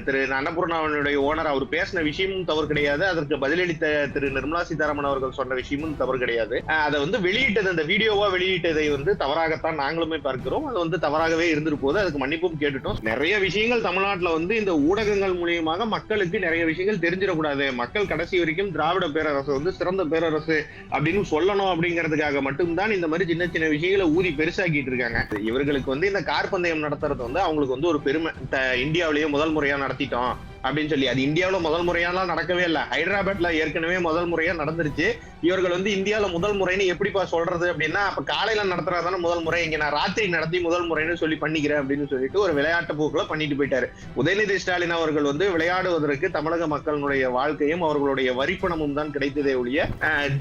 திரு அன்னபூர்ணாவுடைய owner அவர் பேசின விஷயமும் தவறு கிடையாது. அதற்கு பதிலளித்த திரு நிர்மலா சீதாராமன் அவர்கள் சொன்ன விஷயமும் தவறு கிடையாது. அதை வந்து வெளியிட்டது, அந்த வீடியோவா வெளியிட்டதை வந்து தவறாகத்தான் நாங்களுமே பார்க்கிறோம். அது வந்து தவறாகவே இருந்துட்டு போது. அதுக்கு மன்னிப்பும் கேட்டுட்டோம். நிறைய விஷயங்கள் தமிழ்நாட்டுல வந்து இந்த ஊடகங்கள் மூலியமாக மக்களுக்கு நிறைய விஷயங்கள் தெரிஞ்சிடக்கூடாது, மக்கள் கடைசி வரைக்கும் திராவிட பேரரசு வந்து சிறந்த பேரரசு அப்படின்னு சொல்லணும் அப்படிங்கிறதுக்காக மட்டும்தான் இந்த மாதிரி சின்ன சின்ன விஷயங்களை ஊதி பெருசாக்கிட்டு இருக்காங்க. இவர்களுக்கு வந்து இந்த கார் பந்தயம் நடத்துறது வந்து அவங்களுக்கு வந்து ஒரு பெருமை. இந்தியாவிலேயே முதல் முறையா நடத்திட்டோம் அப்படின்னு சொல்லி. அது இந்தியாவில முதல் முறையாலாம் நடக்கவே இல்லை. ஹைதராபாத்ல ஏற்கனவே முதல் முறையா நடந்துருச்சு. இவர்கள் வந்து இந்தியாவில முதல் முறைன்னு எப்படிப்பா சொல்றது அப்படின்னா, அப்ப காலையில நடத்துறதான முதல் முறை, இங்க நான் ராத்திரி நடத்தி முதல் முறைன்னு சொல்லி பண்ணிக்கிறேன் அப்படின்னு சொல்லிட்டு ஒரு விளையாட்டு போக்குல பண்ணிட்டு போயிட்டாரு. உதயநிதி ஸ்டாலின் அவர்கள் வந்து விளையாடுவதற்கு தமிழக மக்களுடைய வாழ்க்கையும் அவர்களுடைய வரிப்பணமும் தான் கிடைத்ததே ஒழிய,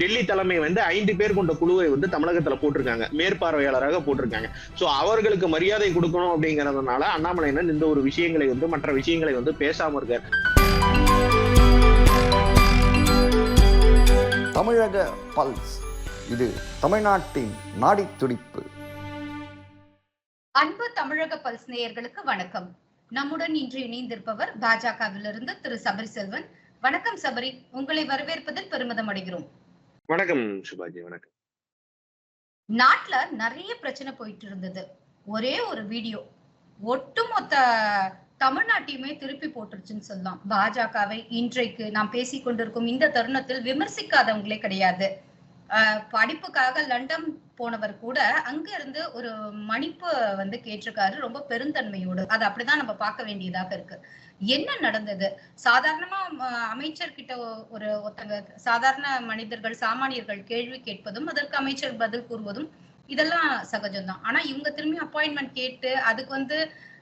டெல்லி தலைமை வந்து 5 பேர் கொண்ட குழுவை வந்து தமிழகத்துல போட்டிருக்காங்க, மேற்பார்வையாளராக போட்டிருக்காங்க. சோ அவர்களுக்கு மரியாதை கொடுக்கணும் அப்படிங்கறதுனால அண்ணாமலையன் இந்த ஒரு விஷயங்களை வந்து மற்ற விஷயங்களை வந்து பேசாம இருக்காரு. தமிழக பல்ஸ், இது தமிழ்நாட்டின் நாடி துடிப்பு. அன்பு தமிழக பல்ஸ் நேயர்களுக்கு வணக்கம். நம்முடன் இன்று இணைந்திருப்பவர் பாஜகவிலிருந்து திரு சபரி செல்வன். வணக்கம் சபரி, உங்களை வரவேற்பதில் பெருமிதம் அடைகிறோம். வணக்கம் சுபாஜி. வணக்கம். நாட்டுல நிறைய பிரச்சனை போயிட்டு இருந்தது. ஒரே ஒரு வீடியோ ஒட்டுமொத்த தமிழ்நாட்டையுமே திருப்பி போட்டுருச்சுன்னு சொல்லலாம். பாஜகவை இன்றைக்கு நாம் பேசிக் கொண்டிருக்கும் இந்த தருணத்தில் விமர்சிக்காதவங்களே கிடையாது. படிப்புக்காக லண்டன் போனவர் கூட அங்க இருந்து ஒரு மன்னிப்பு வந்து கேட்டிருக்காரு, ரொம்ப பெருந்தன்மையோடு. அது அப்படிதான் நம்ம பார்க்க வேண்டியதாக இருக்கு. என்ன நடந்தது? சாதாரணமா அமைச்சர்கிட்ட ஒருத்தங்க சாதாரண மனிதர்கள், சாமானியர்கள் கேள்வி கேட்பதும் அதற்கு அமைச்சர் பதில் கூறுவதும் இதெல்லாம் சகஜம்தான். ஆனா இவங்க திரும்பி அப்பாயின்மெண்ட் கேட்டு அதுக்கு வந்து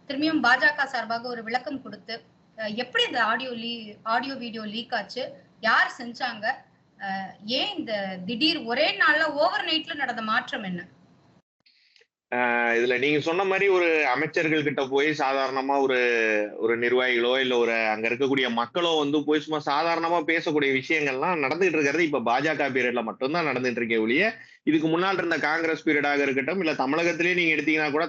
திரும்பியும் பாஜக சார்பாக ஒரு விளக்கம் கொடுத்து, எப்படி இந்த ஆடியோ வீடியோ லீக் ஆச்சு, யார் செஞ்சாங்க, ஏன் இந்த திடீர் ஒரே நாள்ல ஓவர் நைட்ல நடந்த மாற்றம் என்ன? இதுல நீங்க சொன்ன மாதிரி ஒரு அமைச்சர்கள் கிட்ட போய் சாதாரணமா ஒரு நிர்வாகிகளோ இல்ல ஒரு அங்க இருக்கக்கூடிய மக்களோ வந்து போய் சும்மா சாதாரணமா பேசக்கூடிய விஷயங்கள்லாம் நடந்துகிட்டு இருக்கிறது இப்ப பாஜக பீரியட்ல மட்டும்தான் நடந்துட்டு இருக்கே ஒழிய, இதுக்கு முன்னால் இருந்த காங்கிரஸ் பீரியடாக இருக்கட்டும், இல்ல தமிழகத்திலேயே நீங்க எடுத்தீங்கன்னா கூட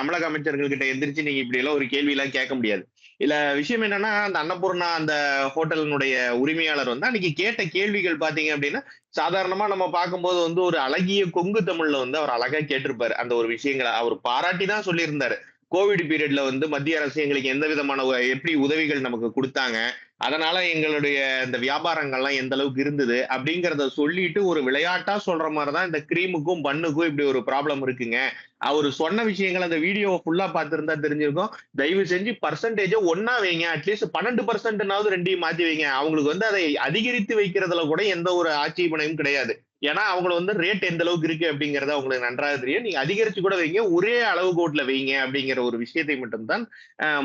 தமிழக அமைச்சர்கள் கிட்ட எந்திரிச்சு நீங்க இப்படி எல்லாம் ஒரு கேள்வி எல்லாம் கேட்க முடியாது. இல்ல விஷயம் என்னன்னா, அந்த அன்னபூர்ணா அந்த ஹோட்டலினுடைய உரிமையாளர் வந்து அன்னைக்கு கேட்ட கேள்விகள் பாத்தீங்க அப்படின்னா, சாதாரணமா நம்ம பார்க்கும்போது வந்து ஒரு அழகிய கொங்கு தமிழ்ல வந்து அவர் அழகா கேட்டிருப்பாரு. அந்த ஒரு விஷயங்களை அவர் பாராட்டி தான் சொல்லியிருந்தாரு. கோவிட் பீரியட்ல வந்து மத்திய அரசு எங்களுக்கு எந்த விதமான எப்படி உதவிகள் நமக்கு கொடுத்தாங்க, அதனால எங்களுடைய இந்த வியாபாரங்கள்லாம் எந்த அளவுக்கு இருந்தது அப்படிங்கிறத சொல்லிட்டு ஒரு விளையாட்டா சொல்ற மாதிரிதான் இந்த கிரீமுக்கும் பண்ணுக்கும் இப்படி ஒரு ப்ராப்ளம் இருக்குங்க. அவரு சொன்ன விஷயங்கள் அந்த வீடியோ ஃபுல்லா பார்த்திருந்தா தெரிஞ்சிருக்கும். தயவு செஞ்சு பர்சன்டேஜ் ஒன்னா வைங்க, அட்லீஸ்ட் 12% ரெண்டையும் மாத்தி வைங்க. அவங்களுக்கு வந்து அதை அதிகரித்து வைக்கிறதுல கூட எந்த ஒரு ஆட்சேபனையும் கிடையாது. ஏன்னா அவங்கள வந்து ரேட் எந்த அளவுக்கு இருக்கு அப்படிங்கறத அவங்களுக்கு நன்றாக தெரியும். நீங்க அதிகரிச்சு கூட வைங்க, ஒரே அளவுகோட்ல வைங்க அப்படிங்கிற ஒரு விஷயத்தை மட்டும்தான்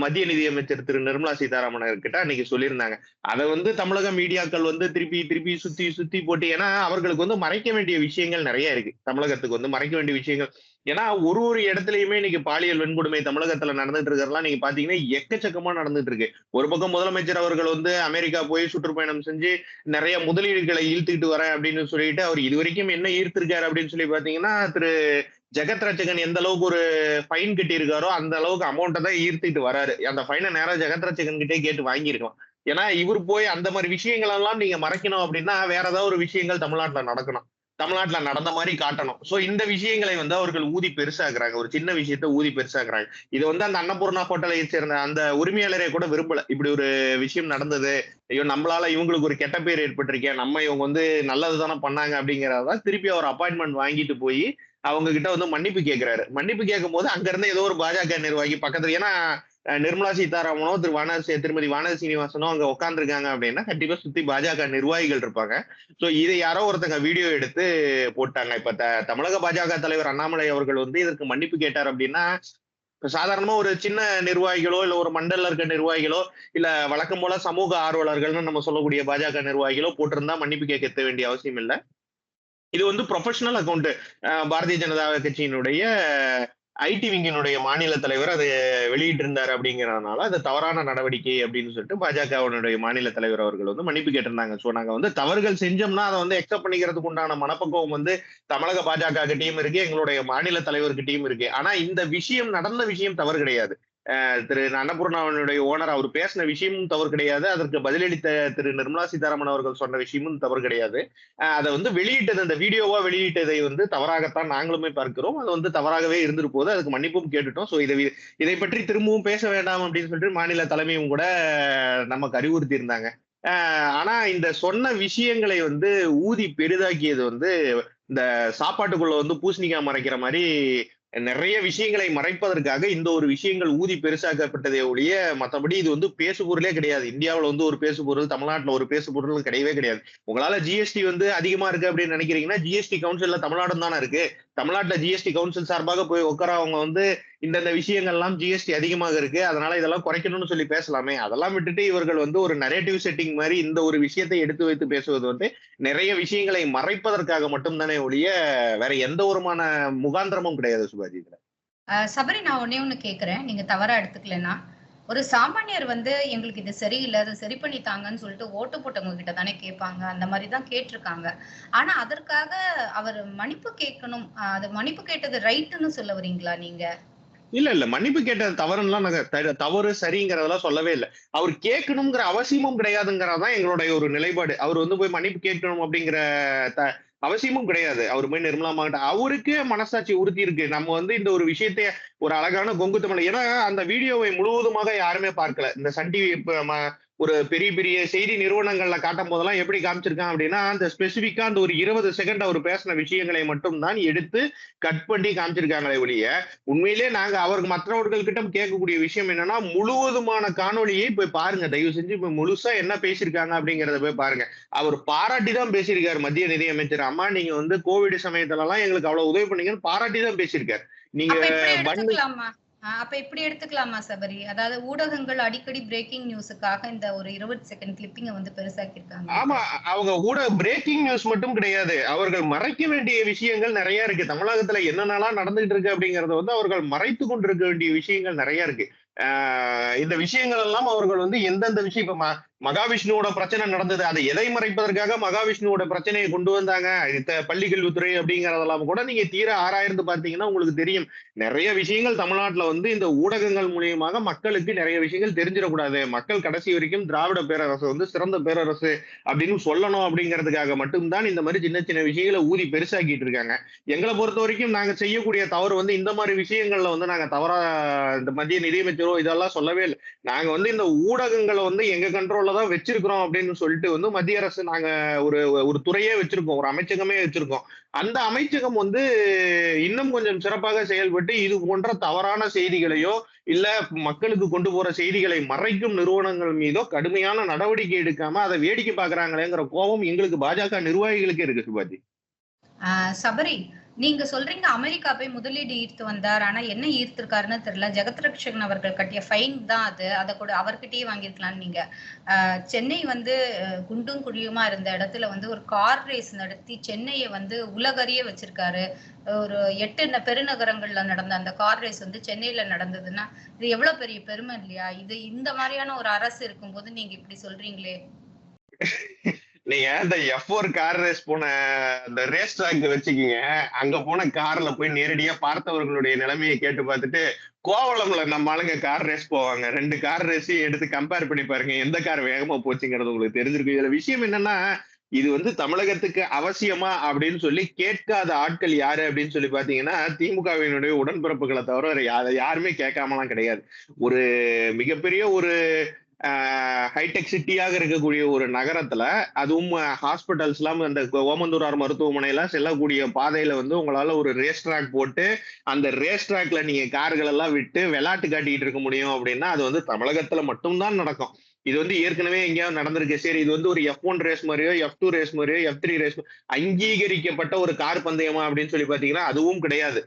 மத்திய நிதியமைச்சர் திரு நிர்மலா சீதாராமன் கிட்ட அன்னைக்கு சொல்லியிருந்தாங்க. அதை வந்து தமிழக மீடியாக்கள் வந்து திருப்பி திருப்பி சுத்தி சுத்தி போட்டு, ஏன்னா அவர்களுக்கு வந்து மறைக்க வேண்டிய விஷயங்கள் நிறைய இருக்கு. தமிழகத்துக்கு வந்து மறைக்க வேண்டிய விஷயங்கள், ஏன்னா ஒரு இடத்துலயுமே இன்னைக்கு பாலியல் வன்கொடுமை தமிழகத்துல நடந்துட்டு இருக்கிறதெல்லாம் நீங்க பாத்தீங்கன்னா எக்கச்சக்கமா நடந்துட்டு இருக்கு. ஒரு பக்கம் முதலமைச்சர் அவர்கள் வந்து அமெரிக்கா போய் சுற்றுப்பயணம் செஞ்சு நிறைய முதலீடுகளை ஈர்த்துக்கிட்டு வரேன் அப்படின்னு சொல்லிட்டு, அவர் இதுவரைக்கும் என்ன ஈர்த்திருக்காரு அப்படின்னு சொல்லி பாத்தீங்கன்னா, திரு ஜெகத் ரட்சகன் எந்த அளவுக்கு ஒரு ஃபைன் கட்டி இருக்காரோ அந்த அளவுக்கு அமௌண்ட்டை தான் ஈர்த்திட்டு வராரு. அந்த ஃபைனை நேரா ஜெகத் ரட்சகன் கிட்டே கேட்டு வாங்கியிருக்கலாம். ஏன்னா இவர் போய் அந்த மாதிரி விஷயங்கள் எல்லாம் நீங்க மறைக்கணும் அப்படின்னா வேற ஏதாவது ஒரு விஷயங்கள் தமிழ்நாட்டுல நடக்கணும், தமிழ்நாட்டுல நடந்த மாதிரி காட்டணும். சோ இந்த விஷயங்களை வந்து அவர்கள் ஊதி பெருசாக்குறாங்க, ஒரு சின்ன விஷயத்த ஊதி பெருசாக்குறாங்க. இது வந்து அந்த அன்னபூர்ணா ஹோட்டலை சேர்ந்த அந்த உரிமையாளரே கூட விரும்பல. இப்படி ஒரு விஷயம் நடந்தது, ஐயோ நம்மளால இவங்களுக்கு ஒரு கெட்ட பேர் ஏற்பட்டிருக்கேன், நம்ம இவங்க வந்து நல்லது தானே பண்ணாங்க அப்படிங்கிறதான் திருப்பி அவர் அப்பாயின்மெண்ட் வாங்கிட்டு போய் அவங்க கிட்ட வந்து மன்னிப்பு கேட்கிறாரு. மன்னிப்பு கேட்கும் போது அங்க இருந்து ஏதோ ஒரு பாஜக நிர்வாகி பக்கத்துல, ஏன்னா நிர்மலா சீதாராமனோ திருமதி வானதி சீனிவாசனோ அங்க உட்கார்ந்துருக்காங்க அப்படின்னா கண்டிப்பா சுத்தி பாஜக நிர்வாகிகள் இருப்பாங்க. சோ இதை யாரோ ஒருத்தங்க வீடியோ எடுத்து போட்டாங்க. இப்ப தமிழக பாஜக தலைவர் அண்ணாமலை அவர்கள் வந்து இதற்கு மன்னிப்பு கேட்டார் அப்படின்னா, சாதாரணமா ஒரு சின்ன நிர்வாகிகளோ இல்ல ஒரு மண்டல இருக்க நிர்வாகிகளோ இல்ல வழக்கம் போல சமூக ஆர்வலர்கள்னு நம்ம சொல்லக்கூடிய பாஜக நிர்வாகிகளோ போட்டிருந்தா மன்னிப்பு கேட்க வேண்டிய அவசியம் இல்லை. இது வந்து ப்ரொஃபஷனல் அக்கௌண்ட். பாரதிய ஜனதா கட்சியினுடைய ஐடி விங்கினுடைய மாநில தலைவர் அதை வெளியிட்டு இருந்தாரு அப்படிங்கிறதுனால அது தவறான நடவடிக்கை அப்படின்னு சொல்லிட்டு பாஜகவினுடைய மாநில தலைவர் அவர்கள் வந்து மன்னிப்பு கேட்டிருந்தாங்க. சோ நாங்க வந்து தவறுகள் செஞ்சோம்னா அதை வந்து அக்செப்ட் பண்ணிக்கிறதுக்கு உண்டான மனப்பக்குவம் வந்து தமிழக பாஜக கிட்டையும் இருக்கு, எங்களுடைய மாநில தலைவர்கிட்டையும் இருக்கு. ஆனா இந்த விஷயம் நடந்த விஷயம் தவறு கிடையாது. திரு அன்னபூர்ணாவினுடைய ஓனர் அவர் பேசின விஷயமும் தவறு கிடையாது. அதற்கு பதிலளித்த திரு நிர்மலா சீதாராமன் அவர்கள் சொன்ன விஷயமும் தவறு கிடையாது. அதை வந்து வெளியிட்டது, அந்த வீடியோவா வெளியிட்டதை வந்து தவறாகத்தான் நாங்களுமே பார்க்கிறோம். அது வந்து தவறாகவே இருந்துட்டு போது. அதுக்கு மன்னிப்பும் கேட்டுட்டோம். ஸோ இதை பற்றி திரும்பவும் பேச வேண்டாம் அப்படின்னு சொல்லிட்டு மாநில தலைமையும் கூட நமக்கு அறிவுறுத்தி இருந்தாங்க. ஆனா இந்த சொன்ன விஷயங்களை வந்து ஊதி பெரிதாக்கியது வந்து இந்த சாப்பாட்டுக்குள்ள வந்து பூசணிக்காய் மறைக்கிற மாதிரி நிறைய விஷயங்களை மறைப்பதற்காக இந்த ஒரு விஷயங்கள் ஊதி பெருசாக்கப்பட்டதே ஒழிய மற்றபடி இது வந்து பேசு பொருளே கிடையாது. இந்தியாவில் வந்து ஒரு பேசு பொருள், தமிழ்நாட்டில் ஒரு பேசு பொருள் கிடையவே கிடையாது. உங்களால ஜிஎஸ்டி வந்து அதிகமா இருக்கு அப்படின்னு நினைக்கிறீங்கன்னா ஜிஎஸ்டி கவுன்சில்ல தமிழ்நாடு தானே இருக்கு. தமிழ்நாட்டில் ஜிஎஸ்டி கவுன்சில் சார்பாக போய் உட்காரவங்க வந்து இந்தந்த விஷயங்கள்லாம் ஜிஎஸ்டி அதிகமாக இருக்கு, அதனால இதெல்லாம் குறைக்கணும்னு சொல்லி பேசலாமே. அதெல்லாம் விட்டுட்டு இவர்கள் வந்து ஒரு நரேட்டிவ் செட்டிங் மாதிரி இந்த ஒரு விஷயத்தை எடுத்து வைத்து பேசுவது வந்து நிறைய விஷயங்களை மறைப்பதற்காக மட்டும்தானே ஒழிய வேற எந்த ஒருமான முகாந்திரமும் கிடையாது சுபாஜி இதுல. சபரி, நான் ஒண்ணு கேக்குறேன், நீங்க தவறா எடுத்துக்கலன்னா. ஒரு சாமானியர் வந்து எங்களுக்கு இது சரியில்லை, அதை சரி பண்ணி தாங்கன்னு சொல்லிட்டு ஓட்டு போட்டவங்க கிட்ட தானே கேட்பாங்க. அந்த மாதிரிதான் கேட்டிருக்காங்க. ஆனா அதற்காக அவர் மன்னிப்பு கேட்கணும், அது மன்னிப்பு கேட்டது ரைட்டுன்னு சொல்ல வரீங்களா நீங்க? இல்ல மன்னிப்பு கேட்டது தவறுலாம் நாங்க தவறு சரிங்கிறதெல்லாம் சொல்லவே இல்லை. அவர் கேட்கணுங்கிற அவசியமும் கிடையாதுங்கிறதான் எங்களுடைய ஒரு நிலைப்பாடு. அவர் வந்து போய் மன்னிப்பு கேட்கணும் அப்படிங்கிற அவசியமும் கிடையாது. அவர் போய் நிர்மலா அம்மாகிட்ட அவருக்கே மனசாட்சி உறுத்தி இருக்கு. நம்ம வந்து இந்த ஒரு விஷயத்தை ஒரு அழகான கொங்கு தமிழ், ஏன்னா அந்த வீடியோவை முழுவதுமாக யாருமே பார்க்கல. இந்த சன் டிவி ஒரு பெரிய பெரிய செய்தி நிறுவனங்கள்ல காட்டும் போதெல்லாம் எப்படி காமிச்சிருக்கான் அப்படின்னா, அந்த ஸ்பெசிபிக்கா அந்த ஒரு 20 செகண்ட் அவர் பேசின விஷயங்களை மட்டும் தான் எடுத்து கட் பண்ணி காமிச்சிருக்காங்களே ஒழிய, உண்மையிலே நாங்க அவருக்கு மற்றவர்கள் கிட்ட கேட்கக்கூடிய விஷயம் என்னன்னா, முழுவதுமான காணொலியை போய் பாருங்க. தயவு செஞ்சு இப்ப முழுசா என்ன பேசியிருக்காங்க அப்படிங்கறத போய் பாருங்க. அவர் பாராட்டி தான் பேசியிருக்காரு. மத்திய நிதியமைச்சர் அம்மா, நீங்க வந்து கோவிட் சமயத்துல எல்லாம் எங்களுக்கு அவ்வளவு உதவி பண்ணீங்கன்னு பாராட்டி தான் பேசியிருக்காரு. நீங்க அப்ப இப்படி எடுத்துக்கலாமா சபரி? அதாவது ஊடகங்கள் அடிக்கடி பிரேக்கிங் நியூஸுக்காக இந்த ஒரு 20 செகண்ட் கிளிப்பிங்க வந்து பெருசாக்கி இருக்காங்க. ஆமா, அவங்க ஊடக பிரேக்கிங் நியூஸ் மட்டும் கிடையாது, அவர்கள் மறைக்க வேண்டிய விஷயங்கள் நிறைய இருக்கு. தமிழகத்துல என்னென்னலாம் நடந்துகிட்டு இருக்கு அப்படிங்கறத வந்து அவர்கள் மறைத்து கொண்டிருக்க வேண்டிய விஷயங்கள் நிறைய இருக்கு. இந்த விஷயங்கள் எல்லாம் அவர்கள் வந்து எந்தெந்த விஷயம், இப்ப மகாவிஷ்ணுவோட பிரச்சனை நடந்தது, அதை எதை மறைப்பதற்காக மகாவிஷ்ணுவோட பிரச்சனையை கொண்டு வந்தாங்க, பள்ளி கல்வித்துறை அப்படிங்கறதெல்லாம் கூட நீங்க தீர ஆராய்ந்து பார்த்தீங்கன்னா உங்களுக்கு தெரியும். நிறைய விஷயங்கள் தமிழ்நாட்டுல வந்து இந்த ஊடகங்கள் மூலியமாக மக்களுக்கு நிறைய விஷயங்கள் தெரிஞ்சிடக்கூடாது, மக்கள் கடைசி வரைக்கும் திராவிட பேரரசு வந்து சிறந்த பேரரசு அப்படின்னு சொல்லணும் அப்படிங்கிறதுக்காக மட்டும்தான் இந்த மாதிரி சின்ன சின்ன விஷயங்களை ஊதி பெருசாக்கிட்டு இருக்காங்க. எங்களை பொறுத்த வரைக்கும் நாங்க செய்யக்கூடிய தவறு வந்து இந்த மாதிரி விஷயங்கள்ல வந்து நாங்க தவறா இந்த மத்திய நிதியமைச்சரோ இதெல்லாம் சொல்லவே இல்லை. நாங்க வந்து இந்த ஊடகங்களை வந்து எங்க கண்ட்ரோல்ல தான் வச்சிருக்கிறோம் அப்படின்னு சொல்லிட்டு வந்து மத்திய அரசு நாங்க ஒரு ஒரு துறையே வச்சிருக்கோம், ஒரு அமைச்சகமே வச்சிருக்கோம். அந்த அமைச்சகம் வந்து இன்னும் கொஞ்சம் சிறப்பாக செயல்பட்டு இது போன்ற தவறான செய்திகளையோ இல்ல மக்களுக்கு கொண்டு போற செய்திகளை மறைக்கும் நிறுவனங்கள் மீதோ கடுமையான நடவடிக்கை எடுக்காம அதை வேடிக்கை பாக்குறாங்களேங்கிற கோபம் எங்களுக்கு பாஜக நிர்வாகிகளுக்கே இருக்கு சுபாஜி. சபரி, நீங்க சொல்றீங்க அமெரிக்கா போய் முதலீடு ஈர்த்து வந்தார், ஆனா என்ன ஈர்த்திருக்காருன்னு தெரியல. ஜெகத் ரட்சகன் அவர்கள் கட்டிய ஃபைன் தான் அது, அதை கூட அவர்கிட்டயே வாங்கியிருக்கலாம். நீங்க சென்னை வந்து குண்டும் குழியுமா இருந்த இடத்துல வந்து ஒரு கார் ரேஸ் நடத்தி சென்னையை வந்து உலகறிய வச்சிருக்காரு. ஒரு 8 பெருநகரங்கள்ல நடந்த அந்த கார் ரேஸ் வந்து சென்னையில நடந்ததுன்னா இது எவ்வளவு பெரிய பெருமை இல்லையா? இது இந்த மாதிரியான ஒரு அரசு இருக்கும்போது நீங்க இப்படி சொல்றீங்களே. நீங்க இந்த F1 கார் ரேஸ் போன இந்த ரேஸ் ட்ராக் வச்சுக்கீங்க, அங்க போன கார்ல போய் நேரடியா பார்த்தவர்களுடைய நிலைமையை கேட்டு பார்த்துட்டு கோவளம்ல நம்ம ஆளுங்க கார் ரேஸ் போவாங்க. 2 கார் ரேஸையும் எடுத்து கம்பேர் பண்ணி பாருங்க, எந்த கார் வேகமா போச்சுங்கிறது உங்களுக்கு தெரிஞ்சிருக்கு. இதுல விஷயம் என்னன்னா, இது வந்து தமிழகத்துக்கு அவசியமா அப்படின்னு சொல்லி கேட்காத ஆட்கள் யாரு அப்படின்னு சொல்லி பாத்தீங்கன்னா திமுகவினுடைய உடன்பிறப்புகளை தவிர யாருமே கேட்காமலாம் கிடையாது. ஒரு மிகப்பெரிய ஒரு ஹைடெக் சிட்டியாக இருக்கக்கூடிய ஒரு நகரத்துல, அதுவும் ஹாஸ்பிட்டல்ஸ் எல்லாம் அந்த ஓமந்தூரார் மருத்துவமனையில செல்லக்கூடிய பாதையில வந்து உங்களால ஒரு ரேஸ் ட்ராக் போட்டு அந்த ரேஸ் ட்ராக்ல நீங்க கார்கள் எல்லாம் விட்டு விளையாட்டு காட்டிட்டு இருக்க முடியும் அப்படின்னா அது வந்து தமிழகத்துல மட்டும்தான் நடக்கும். இது வந்து ஏற்கனவே எங்கேயாவது நடந்திருக்கு. சரி, இது வந்து ஒரு F1 ரேஸ் மாதிரியோ F2 ரேஸ் மாதிரியோ F3 ரேஸ் அங்கீகரிக்கப்பட்ட ஒரு கார் பந்தயமா அப்படின்னு சொல்லி பாத்தீங்கன்னா அதுவும் கிடையாது.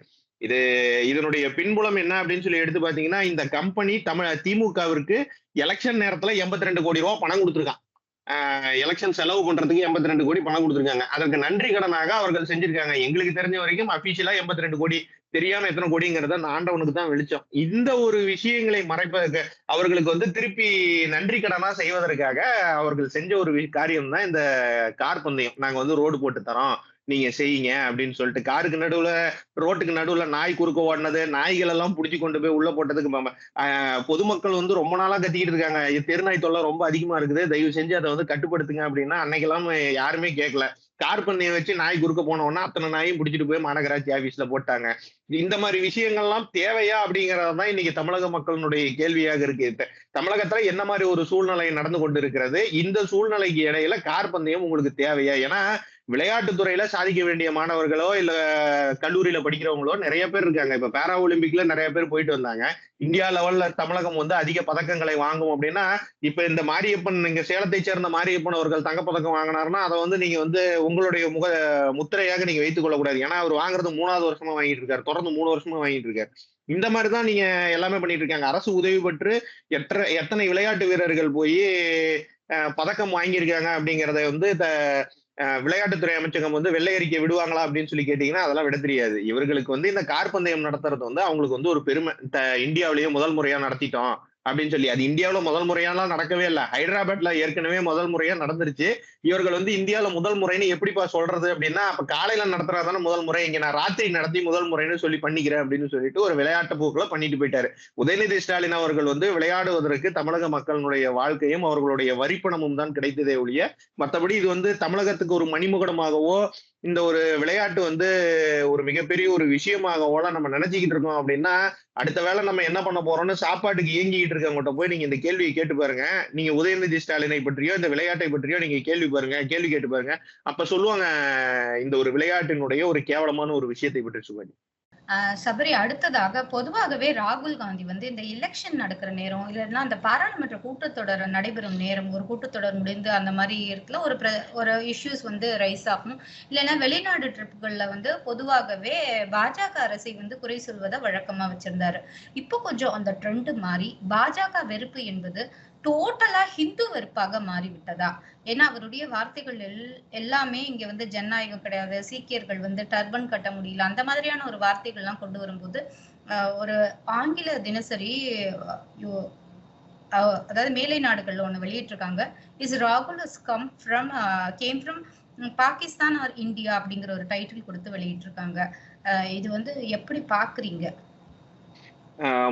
இதனுடைய பின்புலம் என்ன அப்படின்னு சொல்லி எடுத்து பாத்தீங்கன்னா, இந்த கம்பெனி திமுகவிற்கு எலெக்ஷன் நேரத்துல 82 கோடி ரூபாய் பணம் கொடுத்திருக்கான். எலெக்ஷன் செலவு பண்றதுக்கு 82 கோடி பணம் கொடுத்திருக்காங்க. அதற்கு நன்றி கடனாக அவர்கள் செஞ்சிருக்காங்க. எங்களுக்கு தெரிஞ்ச வரைக்கும் அபிஷியலா 82 கோடி, தெரியாம எத்தனை கோடிங்கிறத அந்த ஆண்டவனுக்கு தான் வெளிச்சம். இந்த ஒரு விஷயங்களை மறைப்பதற்கு அவர்களுக்கு வந்து திருப்பி நன்றி கடனா செய்வதற்காக அவர்கள் செஞ்ச ஒரு காரியம் தான் இந்த கார் பந்தயம். நாங்க வந்து ரோடு போட்டு தரோம், நீங்க செய்யுங்க அப்படின்னு சொல்லிட்டு. காருக்கு நடுவுல ரோட்டுக்கு நடுவுல நாய் குறுக்க ஓடினது, நாய்கள் எல்லாம் புடிச்சு கொண்டு போய் உள்ள போட்டதுக்கு பொதுமக்கள் வந்து ரொம்ப நாளா கத்திக்கிட்டு இருக்காங்க. தெருநாய் தொல்லை ரொம்ப அதிகமா இருக்குது, தயவு செஞ்சு அதை வந்து கட்டுப்படுத்துங்க அப்படின்னா அன்னைக்கெல்லாம் யாருமே கேட்கல. கார் பண்ணையை வச்சு நாய் குறுக்க போன உடனே அத்தனை நாயும் பிடிச்சிட்டு போய் மாநகராட்சி ஆபீஸ்ல போட்டாங்க. இந்த மாதிரி விஷயங்கள்லாம் தேவையா அப்படிங்கறதுதான் இன்னைக்கு தமிழக மக்களினுடைய கேள்வியாக இருக்கு. தமிழகத்துல என்ன மாதிரி ஒரு சூழ்நிலை நடந்து கொண்டு இருக்கிறது, இந்த சூழ்நிலைக்கு இடையில கார் பந்தயம் உங்களுக்கு தேவையா? ஏன்னா விளையாட்டுத்துறையில சாதிக்க வேண்டிய மாணவர்களோ இல்ல கல்லூரியில படிக்கிறவங்களோ நிறைய பேர் இருக்காங்க. இப்ப பேரா ஒலிம்பிக்ல நிறைய பேர் போயிட்டு வந்தாங்க. இந்தியா லெவல்ல தமிழகம் வந்து அதிக பதக்கங்களை வாங்கும் அப்படின்னா, இப்ப இந்த மாரியப்பன், நீங்க சேலத்தை சேர்ந்த மாரியப்பன் அவர்கள் தங்கப்பதக்கம் வாங்கினாருன்னா அதை வந்து நீங்க வந்து உங்களுடைய முத்திரையாக நீங்க வைத்துக் கொள்ளக்கூடாது. ஏன்னா அவர் வாங்குறது 3வது வருஷமா வாங்கிட்டு இருக்காரு, தொடர்ந்து 3 வருஷமா வாங்கிட்டு இருக்காரு. இந்த மாதிரிதான் நீங்க எல்லாமே பண்ணிட்டு இருக்காங்க. அரசு உதவி பெற்று எத்தனை விளையாட்டு வீரர்கள் போய் பதக்கம் வாங்கியிருக்காங்க அப்படிங்கறத வந்து விளையாட்டுத்துறை அமைச்சகம் வந்து வெள்ளை அறிக்கை விடுவாங்களா அப்படின்னு சொல்லி கேட்டீங்கன்னா அதெல்லாம் விட தெரியாது. இவர்களுக்கு வந்து இந்த கார் பந்தயம் நடத்துறது வந்து அவங்களுக்கு வந்து ஒரு பெருமை. இந்தியாவிலேயே முதல் முறையா நடத்திட்டோம் அப்படின்னு சொல்லி. அது இந்தியாவில முதல் முறையாலாம் நடக்கவே இல்லை. ஹைதராபாத்ல ஏற்கனவே முதல் முறையா நடந்துருச்சு. இவர்கள் வந்து இந்தியாவில முதல் முறைன்னு எப்படிப்பா சொல்றது அப்படின்னா, அப்ப காலையில நடத்துறதானே முதல் முறை, இங்க நான் ராத்திரி நடத்தி முதல் முறைன்னு சொல்லி பண்ணிக்கிறேன் அப்படின்னு சொல்லிட்டு ஒரு விளையாட்டு போக்குல பண்ணிட்டு போயிட்டாரு. உதயநிதி ஸ்டாலின் அவர்கள் வந்து விளையாடுவதற்கு தமிழக மக்களுடைய வாழ்க்கையும் அவர்களுடைய வரிப்பணமும் தான் கிடைத்ததே ஒழிய, மற்றபடி இது வந்து தமிழகத்துக்கு ஒரு மணிமுகடமாகவோ இந்த ஒரு விளையாட்டு வந்து ஒரு மிகப்பெரிய ஒரு விஷயமாகவோ நம்ம நினைச்சுக்கிட்டு இருக்கோம் அப்படின்னா, அடுத்த வேளை நம்ம என்ன பண்ண போறோம்னு சாப்பாட்டுக்கு ஏங்கிட்டு இருக்கவங்ககிட்ட போய் நீங்க இந்த கேள்வியை கேட்டு பாருங்க. நீங்க உதயநிதி ஸ்டாலினை பற்றியோ இந்த விளையாட்டை பற்றியோ நீங்க கேள்வி கேட்டு பாருங்க. அப்ப சொல்லுவாங்க இந்த ஒரு விளையாட்டினுடைய ஒரு கேவலமான ஒரு விஷயத்தை பற்றி சொல்லுவாங்க. சபரி, அடுத்ததாக பொதுவாகவே ராகுல் காந்தி வந்து இந்த எலெக்ஷன் நடக்கிற நேரம் இல்லைன்னா அந்த பாராளுமன்ற கூட்டத்தொடர் நடைபெறும் நேரம், ஒரு கூட்டத்தொடர் முடிந்து அந்த மாதிரி இடத்துல ஒரு இஷ்யூஸ் வந்து ரைஸ் ஆகும், இல்லைன்னா வெளிநாடு ட்ரிப்புகள்ல வந்து பொதுவாகவே பாஜக அரசை வந்து குறை சொல்வதை வழக்கமா வச்சிருந்தாரு. இப்போ கொஞ்சம் அந்த ட்ரெண்ட் மாறி பாஜக வெறுப்பு என்பது டோட்டலா ஹிந்து வெறுப்பாக மாறிவிட்டதா? ஏன்னா அவருடைய வார்த்தைகள் எல்லாமே இங்க வந்து ஜனநாயகம் கிடையாது, சீக்கியர்கள் வந்து டர்பன் கட்ட முடியல, அந்த மாதிரியான ஒரு வார்த்தைகள் எல்லாம் கொண்டு வரும்போது ஒரு ஆங்கில தினசரி அதாவது மேலை நாடுகள்ல ஒண்ணு வெளியிட்டிருக்காங்க, இஸ் ராகுல் came from Pakistan or India அப்படிங்கிற ஒரு டைட்டில் கொடுத்து வெளியிட்டிருக்காங்க. இது வந்து எப்படி பாக்குறீங்க?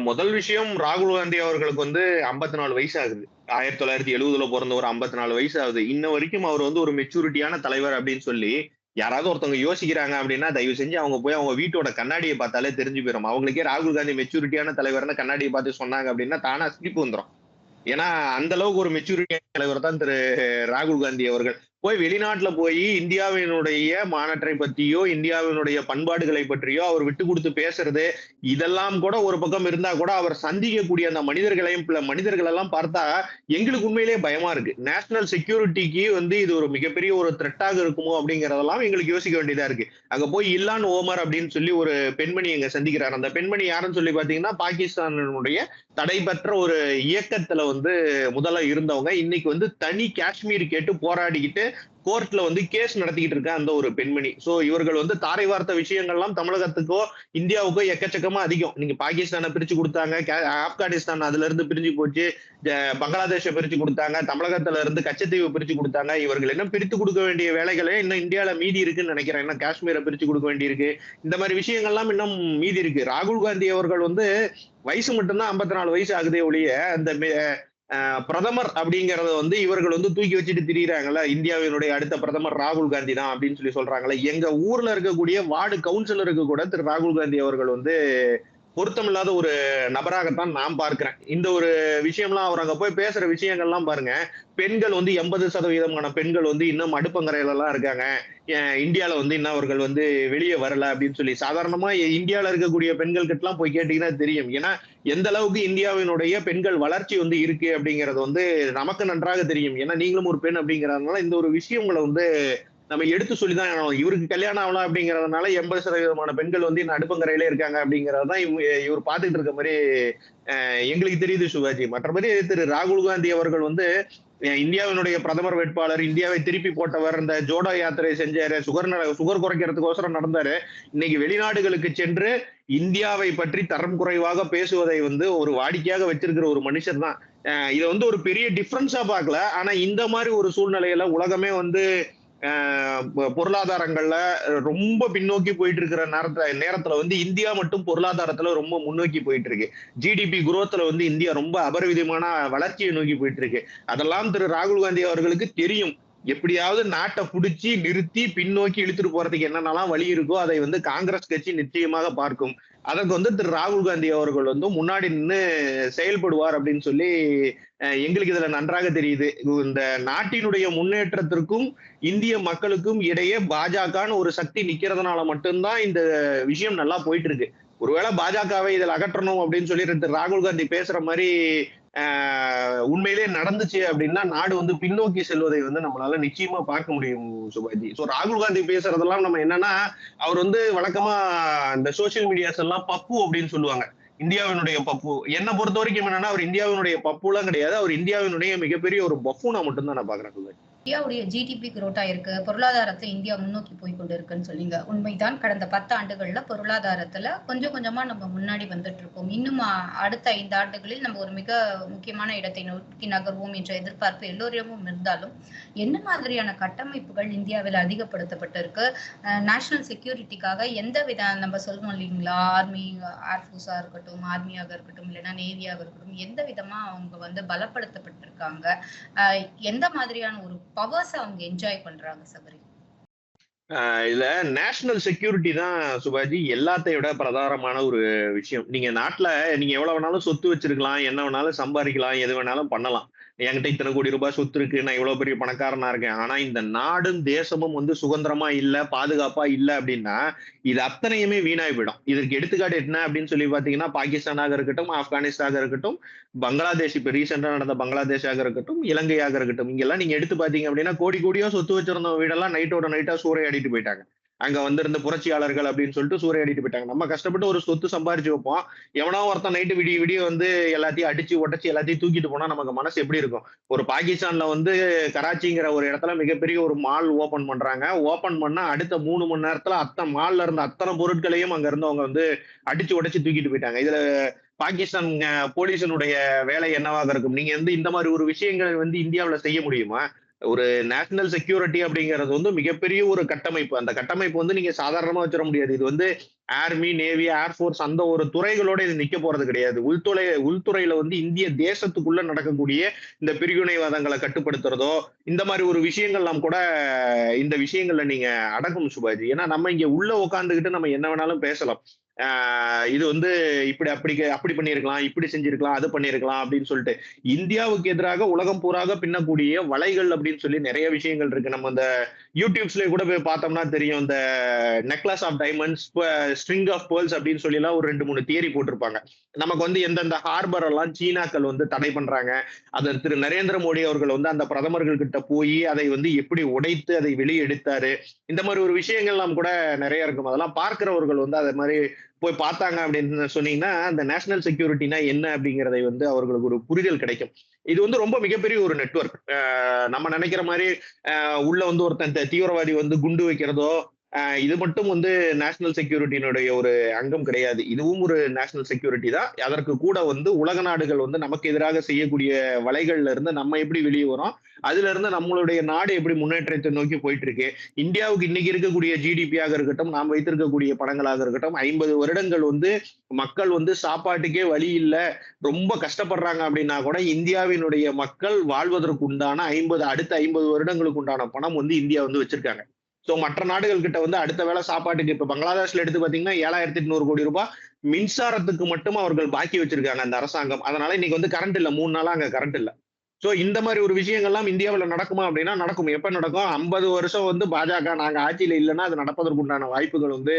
முதல் விஷயம், ராகுல் காந்தி அவர்களுக்கு வந்து 54 வயசு ஆகுது. 1970 பிறந்த ஒரு 54 வயசு ஆகுது. இன்ன வரைக்கும் அவர் வந்து ஒரு மெச்சூரிட்டியான தலைவர் அப்படின்னு சொல்லி யாராவது ஒருத்தவங்க யோசிக்கிறாங்க அப்படின்னா தயவு செஞ்சு அவங்க போய் அவங்க வீட்டோட கண்ணாடியை பார்த்தாலே தெரிஞ்சு போயிடும். அவங்களுக்கே ராகுல் காந்தி மெச்சூரிட்டியான தலைவர்னு கண்ணாடியை பார்த்து சொன்னாங்க அப்படின்னா தானா ஸ்லிப் வந்துடும். ஏன்னா அந்த அளவுக்கு ஒரு மெச்சூரிட்டியான தலைவர் தான் திரு ராகுல் காந்தி அவர்கள். போய் வெளிநாட்டுல போய் இந்தியாவினுடைய மாநாட்டை பற்றியோ இந்தியாவினுடைய பண்பாடுகளை பற்றியோ அவர் விட்டு கொடுத்து பேசுறது, இதெல்லாம் கூட ஒரு பக்கம் இருந்தா கூட அவர் சந்திக்கக்கூடிய அந்த மனிதர்கள் எல்லாம் பார்த்தா எங்களுக்கு உண்மையிலேயே பயமா இருக்கு. நேஷனல் செக்யூரிட்டிக்கு வந்து இது ஒரு மிகப்பெரிய ஒரு த்ரெட்டாக இருக்குமோ அப்படிங்கறதெல்லாம் எங்களுக்கு யோசிக்க வேண்டியதா இருக்கு. அங்க போய் இல்லான் ஓமர் அப்படின்னு சொல்லி ஒரு பெண்மணி எங்க சந்திக்கிறார். அந்த பெண்மணி யாருன்னு சொல்லி பாத்தீங்கன்னா பாகிஸ்தானுடைய தடைபெற்ற ஒரு இயக்கத்துல வந்து முதல்ல இருந்தவங்க. இன்னைக்கு வந்து தனி காஷ்மீர் கேட்டு போராடிக்கிட்டு கோர்ட்ல வந்து கேஸ் நடத்திக்கிட்டு இருக்க அந்த ஒரு பெண்மணி. சோ இவர்கள் வந்து தாரை வார்த்த விஷயங்கள்லாம் தமிழகத்துக்கோ இந்தியாவுக்கோ எக்கச்சக்கமா அதிகம். நீங்க பாகிஸ்தானை பிரிச்சு கொடுத்தாங்க, ஆப்கானிஸ்தான் அதுல இருந்து பிரிஞ்சு போச்சு, பங்களாதேஷை பிரிச்சு கொடுத்தாங்க, தமிழகத்துல இருந்து கச்சத்தீவு பிரிச்சு கொடுத்தாங்க. இவர்கள் என்ன பிரித்து கொடுக்க வேண்டிய வேலைகளே இன்னும் இந்தியாவில மீதி இருக்குன்னு நினைக்கிறேன். என்ன காஷ்மீரை பிரிச்சு கொடுக்க வேண்டி இருக்கு, இந்த மாதிரி விஷயங்கள்லாம் இன்னும் மீதி இருக்கு. ராகுல் காந்தி அவர்கள் வந்து வயசு மட்டும்தான் 54 வயசு ஆகுதே ஒழிய அந்த பிரதமர் அப்படிங்கறத வந்து இவர்கள் வந்து தூக்கி வச்சுட்டு திரியிறாங்கல்ல, இந்தியாவினுடைய அடுத்த பிரதமர் ராகுல் காந்தி தான் அப்படின்னு சொல்லி சொல்றாங்கல்ல. எங்க ஊர்ல இருக்கக்கூடிய வார்டு கவுன்சிலருக்கு கூட திரு ராகுல் காந்தி அவர்கள் வந்து பொருத்தமில்லாத ஒரு நபராகத்தான் நான் பார்க்கிறேன். இந்த ஒரு விஷயம்லாம் அவர் அங்க போய் பேசுற விஷயங்கள்லாம் பாருங்க, பெண்கள் வந்து 80% பெண்கள் வந்து இன்னும் அடுப்பங்கரையில எல்லாம் இருக்காங்க, இந்தியால வந்து இன்னும் அவர்கள் வந்து வெளியே வரல அப்படின்னு சொல்லி. சாதாரணமா இந்தியால இருக்கக்கூடிய பெண்கள் கிட்ட எல்லாம் போய் கேட்டீங்கன்னா தெரியும். ஏன்னா எந்த அளவுக்கு இந்தியாவினுடைய பெண்கள் வளர்ச்சி வந்து இருக்கு அப்படிங்கறது வந்து நமக்கு நன்றாக தெரியும். ஏன்னா நீங்களும் ஒரு பெண் அப்படிங்கறதுனால இந்த ஒரு விஷயங்களை வந்து நம்ம எடுத்து சொல்லிதான் இவருக்கு கல்யாணம் ஆகலாம் அப்படிங்கறதுனால 80% பெண்கள் வந்து இன்னும் அடுப்பங்கரையிலே இருக்காங்க அப்படிங்கறதான் இவர் பார்த்துட்டு இருக்க மாதிரி எங்களுக்கு தெரியுது சிவாஜி. மற்றபடி திரு ராகுல் காந்தி அவர்கள் வந்து இந்தியாவினுடைய பிரதமர் வேட்பாளர், இந்தியாவை திருப்பி போட்டவர், இந்த ஜோடோ யாத்திரை செஞ்சாரு, சுகர் குறைக்கிறதுக்கோசரம் நடந்தாரு. இன்னைக்கு வெளிநாடுகளுக்கு சென்று இந்தியாவை பற்றி தரம் குறைவாக பேசுவதை வந்து ஒரு வாடிக்கையாக வச்சிருக்கிற ஒரு மனுஷர் தான். இதை வந்து ஒரு பெரிய டிஃபரன்ஸா பார்க்கல. ஆனா இந்த மாதிரி ஒரு சூழ்நிலையில உலகமே வந்து பொருளாதாரங்கள்ல ரொம்ப பின்னோக்கி போயிட்டு இருக்கிற நேரத்துல வந்து இந்தியா மட்டும் பொருளாதாரத்துல ரொம்ப முன்னோக்கி போயிட்டு இருக்கு. ஜிடிபி குரோத்ல வந்து இந்தியா ரொம்ப அபரிவிதமான வளர்ச்சியை நோக்கி போயிட்டு இருக்கு. அதெல்லாம் திரு ராகுல் காந்தி அவர்களுக்கு தெரியும். எப்படியாவது நாட்டை புடிச்சு நிறுத்தி பின்னோக்கி இழுத்துட்டு போறதுக்கு என்னென்னலாம் வழி இருக்கோ அதை வந்து காங்கிரஸ் கட்சி நிச்சயமாக பார்க்கும். அதற்கு வந்து திரு ராகுல் காந்தி அவர்கள் வந்து முன்னாடி நின்று செயல்படுவார் அப்படின்னு சொல்லி எங்களுக்கு இதுல நன்றாக தெரியுது. இந்த நாட்டினுடைய முன்னேற்றத்திற்கும் இந்திய மக்களுக்கும் இடையே பாஜகன்னு ஒரு சக்தி நிக்கிறதுனால மட்டும்தான் இந்த விஷயம் நல்லா போயிட்டு இருக்கு. ஒருவேளை பாஜகவை இதில் அகற்றணும் அப்படின்னு சொல்லி திரு ராகுல் காந்தி பேசுற மாதிரி உண்மையிலேயே நடந்துச்சு அப்படின்னா நாடு வந்து பின்னோக்கி செல்வதை வந்து நம்மளால நிச்சயமா பார்க்க முடியும் சுபாஜி. சோ ராகுல் காந்தி பேசுறதெல்லாம் நம்ம என்னன்னா, அவர் வந்து வழக்கமா இந்த சோசியல் மீடியாஸ் எல்லாம் பப்பு அப்படின்னு சொல்லுவாங்க. இந்தியாவினுடைய பப்பு. என்னை பொறுத்த வரைக்கும் என்னன்னா, அவர் இந்தியாவினுடைய பப்புலாம் கிடையாது. அவர் இந்தியாவினுடைய மிகப்பெரிய ஒரு பஃபூனா மட்டும்தான் நான் பாக்குறேன் சுபாஜி. இந்தியாவுடைய ஜிடிபி குரோட்டா இருக்கு, பொருளாதாரத்தை இந்தியா முன்னோக்கி போய் கொண்டு இருக்குன்னு சொல்லிங்க. உண்மைதான். கடந்த 10 ஆண்டுகள்ல பொருளாதாரத்துல கொஞ்சம் கொஞ்சமா நம்ம முன்னாடி வந்துட்டு இருக்கோம். இன்னும் அடுத்த 5 ஆண்டுகளில் நம்ம ஒரு மிக முக்கியமான இடத்தை நோக்கி நகர்வோம் என்ற எதிர்பார்ப்பு எல்லோரிடமும் இருந்தாலும், என்ன மாதிரியான கட்டமைப்புகள் இந்தியாவில் அதிகப்படுத்தப்பட்டிருக்கு? நேஷனல் செக்யூரிட்டிக்காக எந்த வித நம்ம சொல்லணும் இல்லைங்களா, ஆர்மி, ஏர்ஃபோர்ஸா இருக்கட்டும், ஆர்மியாக இருக்கட்டும், இல்லைன்னா நேவியாக இருக்கட்டும், எந்த விதமா அவங்க வந்து பலப்படுத்தப்பட்டிருக்காங்க? எந்த மாதிரியான ஒரு பவர்ஸ் அவங்க என்ஜாய் பண்றாங்க சபரி? இதுல நேஷனல் செக்யூரிட்டி தான் சுபாஜி எல்லாத்தையும் விட பிரதானமான ஒரு விஷயம். நீங்க நாட்டுல நீங்க எவ்வளவு வேணாலும் சொத்து வச்சிருக்கலாம், என்ன வேணாலும் சம்பாதிக்கலாம், எது வேணாலும் பண்ணலாம். என்கிட்ட இத்தனை கோடி ரூபாய் சொத்து இருக்கு, நான் இவ்வளவு பெரிய பணக்காரனா இருக்கேன். ஆனா இந்த நாடும் தேசமும் வந்து சுதந்திரமா இல்ல, பாதுகாப்பா இல்ல அப்படின்னா இது அத்தனையுமே வீணாய் போயிடும். இதற்கு எடுத்துக்காட்டு என்ன அப்படின்னு சொல்லி பாத்தீங்கன்னா, பாகிஸ்தானாக இருக்கட்டும், ஆப்கானிஸ்தானாக இருக்கட்டும், பங்களாதேஷ், இப்ப ரீசெண்டா நடந்த பங்களாதேஷாக இருக்கட்டும், இலங்கையாக இருக்கட்டும், இங்கெல்லாம் நீங்க எடுத்து பாத்தீங்க அப்படின்னா கோடி கோடியா சொத்து வச்சிருந்த வீடெல்லாம் நைட்டோட நைட்டா சூறையாடிட்டு போயிட்டாங்க. அங்க வந்திருந்த புரட்சியாளர்கள் அப்படின்னு சொல்லிட்டு சூறையாடிட்டு போயிட்டாங்க. நம்ம கஷ்டப்பட்டு ஒரு சொத்து சம்பாரிச்சு வைப்போம். எவனோ ஒருத்தன் நைட்டு விடிய விடிய வந்து எல்லாத்தையும் அடிச்சு உடச்சு எல்லாத்தையும் தூக்கிட்டு போனா நமக்கு மனசு எப்படி இருக்கும்? ஒரு பாகிஸ்தான்ல வந்து கராச்சிங்கிற ஒரு இடத்துல மிகப்பெரிய ஒரு மால் ஓபன் பண்றாங்க. ஓபன் பண்ணா அடுத்த 3 மணி நேரத்துல மால்ல இருந்த அத்தனை பொருட்களையும் அங்க இருந்தவங்க வந்து அடிச்சு உடைச்சு தூக்கிட்டு போயிட்டாங்க. இதுல பாகிஸ்தான் போலீஸனுடைய வேலை என்னவாக இருக்கும்? நீங்க வந்து இந்த மாதிரி ஒரு விஷயங்கள் வந்து இந்தியாவுல செய்ய முடியுமா? ஒரு நேஷனல் செக்யூரிட்டி அப்படிங்கிறது வந்து மிகப்பெரிய ஒரு கட்டமைப்பு. அந்த கட்டமைப்பு வந்து நீங்க சாதாரணமா வச்சிட முடியாது. இது வந்து ஆர்மி, நேவி, ஏர்ஃபோர்ஸ் அந்த ஒரு துறைகளோட இது நிக்க போறது கிடையாது. உள்துறையில வந்து இந்திய தேசத்துக்குள்ள நடக்கக்கூடிய இந்த பிரிவினைவாதங்களை கட்டுப்படுத்துறதோ இந்த மாதிரி ஒரு விஷயங்கள்லாம் கூட இந்த விஷயங்கள்ல நீங்க அடக்கும் சுபாஜி. ஏன்னா நம்ம இங்க உள்ள உட்காந்துக்கிட்டு நம்ம என்ன வேணாலும் பேசலாம். இது வந்து அப்படி பண்ணிருக்கலாம், இப்படி செஞ்சிருக்கலாம், அது பண்ணிருக்கலாம் அப்படின்னு சொல்லிட்டு இந்தியாவுக்கு எதிராக உலகம் பூராக பின்னக்கூடிய வலைகள் அப்படின்னு சொல்லி நிறைய விஷயங்கள் இருக்கு. நம்ம இந்த யூடியூப்ஸ்ல கூட போய் பார்த்தோம்னா தெரியும். இந்த necklace of diamonds, string of pearls அப்படின்னு சொல்லி எல்லாம் ஒரு 2-3 தியரி போட்டிருப்பாங்க. நமக்கு வந்து எந்தெந்த ஹார்பர் எல்லாம் சீனாக்கள் வந்து தடை பண்றாங்க, அதை திரு நரேந்திர மோடி அவர்கள் வந்து அந்த பிரதமர்கள் கிட்ட போய் அதை வந்து எப்படி உடைத்து அதை வெளியே எடுத்தாரு, இந்த மாதிரி ஒரு விஷயங்கள்லாம் கூட நிறைய இருக்கும். அதெல்லாம் பார்க்கிறவர்கள் வந்து அதை மாதிரி போய் பார்த்தாங்க அப்படின்னு சொன்னீங்கன்னா அந்த நேஷனல் செக்யூரிட்டினா என்ன அப்படிங்கிறதை வந்து அவர்களுக்கு ஒரு புரிதல் கிடைக்கும். இது வந்து ரொம்ப மிகப்பெரிய ஒரு நெட்வொர்க். நம்ம நினைக்கிற மாதிரி உள்ள வந்து ஒருத்தன் தீவிரவாதி வந்து குண்டு வைக்கிறதோ இது மட்டும் வந்து நேஷனல் செக்யூரிட்டியினுடைய ஒரு அங்கம் கிடையாது. இதுவும் ஒரு நேஷனல் செக்யூரிட்டி தான். அதற்கு கூட வந்து உலக நாடுகள் வந்து நமக்கு எதிராக செய்யக்கூடிய வலைகள்ல இருந்து நம்ம எப்படி வெளியே வரோம், அதுல இருந்து நம்மளுடைய நாடு எப்படி முன்னேற்றத்தை நோக்கி போயிட்டு இருக்கு. இந்தியாவுக்கு இன்னைக்கு இருக்கக்கூடிய ஜிடிபியாக இருக்கட்டும், நாம் வைத்திருக்கக்கூடிய பணங்களாக இருக்கட்டும், 50 வருடங்கள் வந்து மக்கள் வந்து சாப்பாட்டுக்கே வழி இல்ல, ரொம்ப கஷ்டப்படுறாங்க அப்படின்னா கூட இந்தியாவினுடைய மக்கள் வாழ்வதற்கு உண்டான அடுத்த 50 வருடங்களுக்கு உண்டான பணம் வந்து இந்தியா வந்து வச்சிருக்காங்க. சோ மற்ற நாடுகள் கிட்ட வந்து அடுத்த வேளை சாப்பாட்டுக்கு இப்ப பங்களாதேஷ்ல எடுத்து பாத்தீங்கன்னா 7,800 கோடி ரூபாய் மின்சாரத்துக்கு மட்டும் அவர்கள் பாக்கி வச்சிருக்காங்க அந்த அரசாங்கம். அதனால இன்னைக்கு வந்து கரண்ட் இல்ல, 3 நாளா அங்க கரண்ட் இல்ல. சோ இந்த மாதிரி ஒரு விஷயங்கள்லாம் இந்தியாவுல நடக்குமா அப்படின்னா நடக்கும். எப்ப நடக்கும்? 50 வருஷம் வந்து பாஜக நாங்க ஆட்சியில இல்லைன்னா அது நடப்பதற்கு உண்டான வாய்ப்புகள் வந்து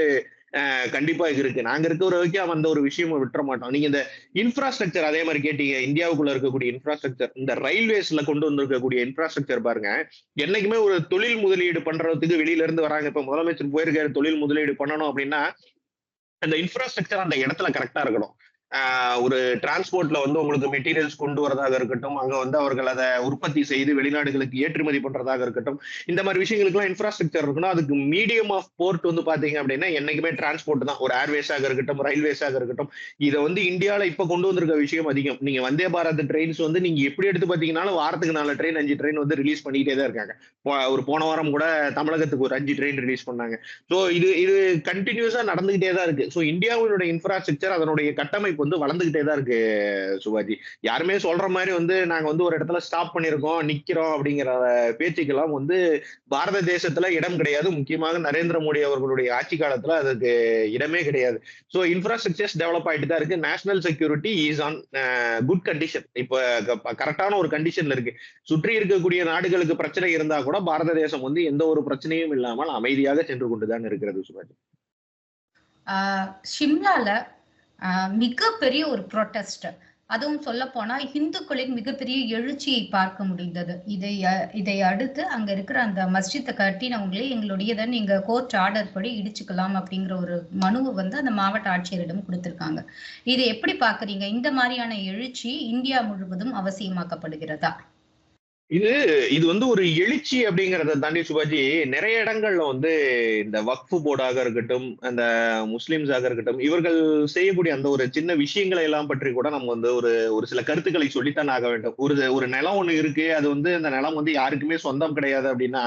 கண்டிப்பா இருக்கு. நாங்க இருக்கிற வரைக்கும் அந்த ஒரு விஷயமும் விட்டுற மாட்டோம். நீங்க இந்த இன்ஃப்ராஸ்ட்ரக்சர் அதே மாதிரி கேட்டீங்க. இந்தியாவுக்குள்ள இருக்கக்கூடிய இன்ஃப்ராஸ்ட்ரக்சர், இந்த ரயில்வேஸ்ல கொண்டு வந்திருக்கக்கூடிய இன்ஃப்ராஸ்ட்ரக்சர் பாருங்க. என்னைக்குமே ஒரு தொழில் முதலீடு பண்றதுக்கு வெளியில இருந்து வராங்க. இப்ப முதலமைச்சர் போயிருக்காரு தொழில் முதலீடு பண்ணணும் அப்படின்னா அந்த இன்ஃப்ராஸ்ட்ரக்சர் அந்த இடத்துல கரெக்டா இருக்கணும். ஒரு டிரான்ஸ்போர்ட்ல வந்து உங்களுக்கு மெட்டீரியல்ஸ் கொண்டு வரதாக இருக்கட்டும், அங்க வந்து அவர்கள் அதை உற்பத்தி செய்து வெளிநாடுகளுக்கு ஏற்றுமதி பண்றதாக இருக்கட்டும், இந்த மாதிரி விஷயங்களுக்குலாம் இன்ஃப்ராஸ்ட்ரக்சர் இருக்கணும். அதுக்கு மீடியம் ஆஃப் போர்ட் வந்து பாத்தீங்க அப்படின்னா என்னைக்குமே டிரான்ஸ்போர்ட் தான். ஒரு ஏர்வேஸாக இருக்கட்டும், ரயில்வேஸாக இருக்கட்டும். இதை வந்து இந்தியாவில இப்ப கொண்டு வந்திருக்க விஷயம் அதிகம். நீங்க வந்தே பாரத் ட்ரெயின்ஸ் வந்து நீங்க எப்படி எடுத்து பாத்தீங்கன்னாலும் வாரத்துக்கு 4 ட்ரெயின் 5 ட்ரெயின் வந்து ரிலீஸ் பண்ணிட்டே தான் இருக்காங்க. ஒரு போன வாரம் கூட தமிழகத்துக்கு ஒரு 5 ட்ரெயின் ரிலீஸ் பண்ணாங்க. ஸோ இது இது கண்டினியூஸா நடந்துகிட்டே தான் இருக்கு. ஸோ இந்தியாவினுடைய இன்ஃப்ராஸ்ட்ரக்சர் அதனுடைய கட்டமைப்பு வந்து வளர்ந்துகிட்டே தான் இருக்கு சிவாஜி. யாருமே சொல்ற மாதிரி வந்து நாங்க வந்து ஒரு இடத்துல ஸ்டாப் பண்ணிருக்கோம், நிக்கிறோம் அப்படிங்கிற பேச்சுக்கெல்லாம் வந்து பாரத தேசத்துல இடம் கிடையாது. முக்கியமாக நரேந்திர மோடி அவர்களுடைய ஆட்சி காலத்துல அதுக்கு இடமே கிடையாது. ஸோ இன்ஃப்ராஸ்ட்ரக்சர்ஸ் டெவலப் ஆயிட்டு தான் இருக்கு. National security is on good condition. இப்ப கரெக்டான ஒரு கண்டிஷன்ல இருக்கு. சுற்றி இருக்கக்கூடிய நாடுகளுக்கு பிரச்சனை இருந்தா கூட பாரத தேசம் வந்து எந்த ஒரு பிரச்சனையும் இல்லாமல் அமைதியாக சென்று கொண்டுதான் இருக்கிறது சிவாஜி. ஷிம்லால மிகப்பெரிய ஒரு ப்ரொட்டஸ்ட், அதுவும் சொல்ல போனா இந்துக்களின் மிகப்பெரிய எழுச்சியை பார்க்க முடிந்தது. இதை அடுத்து அங்க இருக்கிற அந்த மஸ்ஜித்தை கட்டினவங்களே எங்களுடையதை நீங்க கோர்ட் ஆர்டர் படி இடிச்சுக்கலாம் அப்படிங்கிற ஒரு மனுவை வந்து அந்த மாவட்ட ஆட்சியரிடம் கொடுத்திருக்காங்க. இதை எப்படி பாக்குறீங்க? இந்த மாதிரியான எழுச்சி இந்தியா முழுவதும் அவசியமாக்கப்படுகிறதா? இது வந்து ஒரு எழுச்சி அப்படிங்கறத தாண்டி சிவாஜி, நிறைய இடங்கள்ல வந்து இந்த வக்ஃப் போர்டாக இருக்கட்டும், அந்த முஸ்லிம்ஸாக இருக்கட்டும், இவர்கள் செய்யக்கூடிய அந்த ஒரு சின்ன விஷயங்களை எல்லாம் பற்றி கூட நம்ம வந்து ஒரு ஒரு சில கருத்துக்களை சொல்லித்தான் ஆக வேண்டும். ஒரு நிலம் ஒண்ணு இருக்கு, அது வந்து அந்த நிலம் வந்து யாருக்குமே சொந்தம் கிடையாது அப்படின்னா,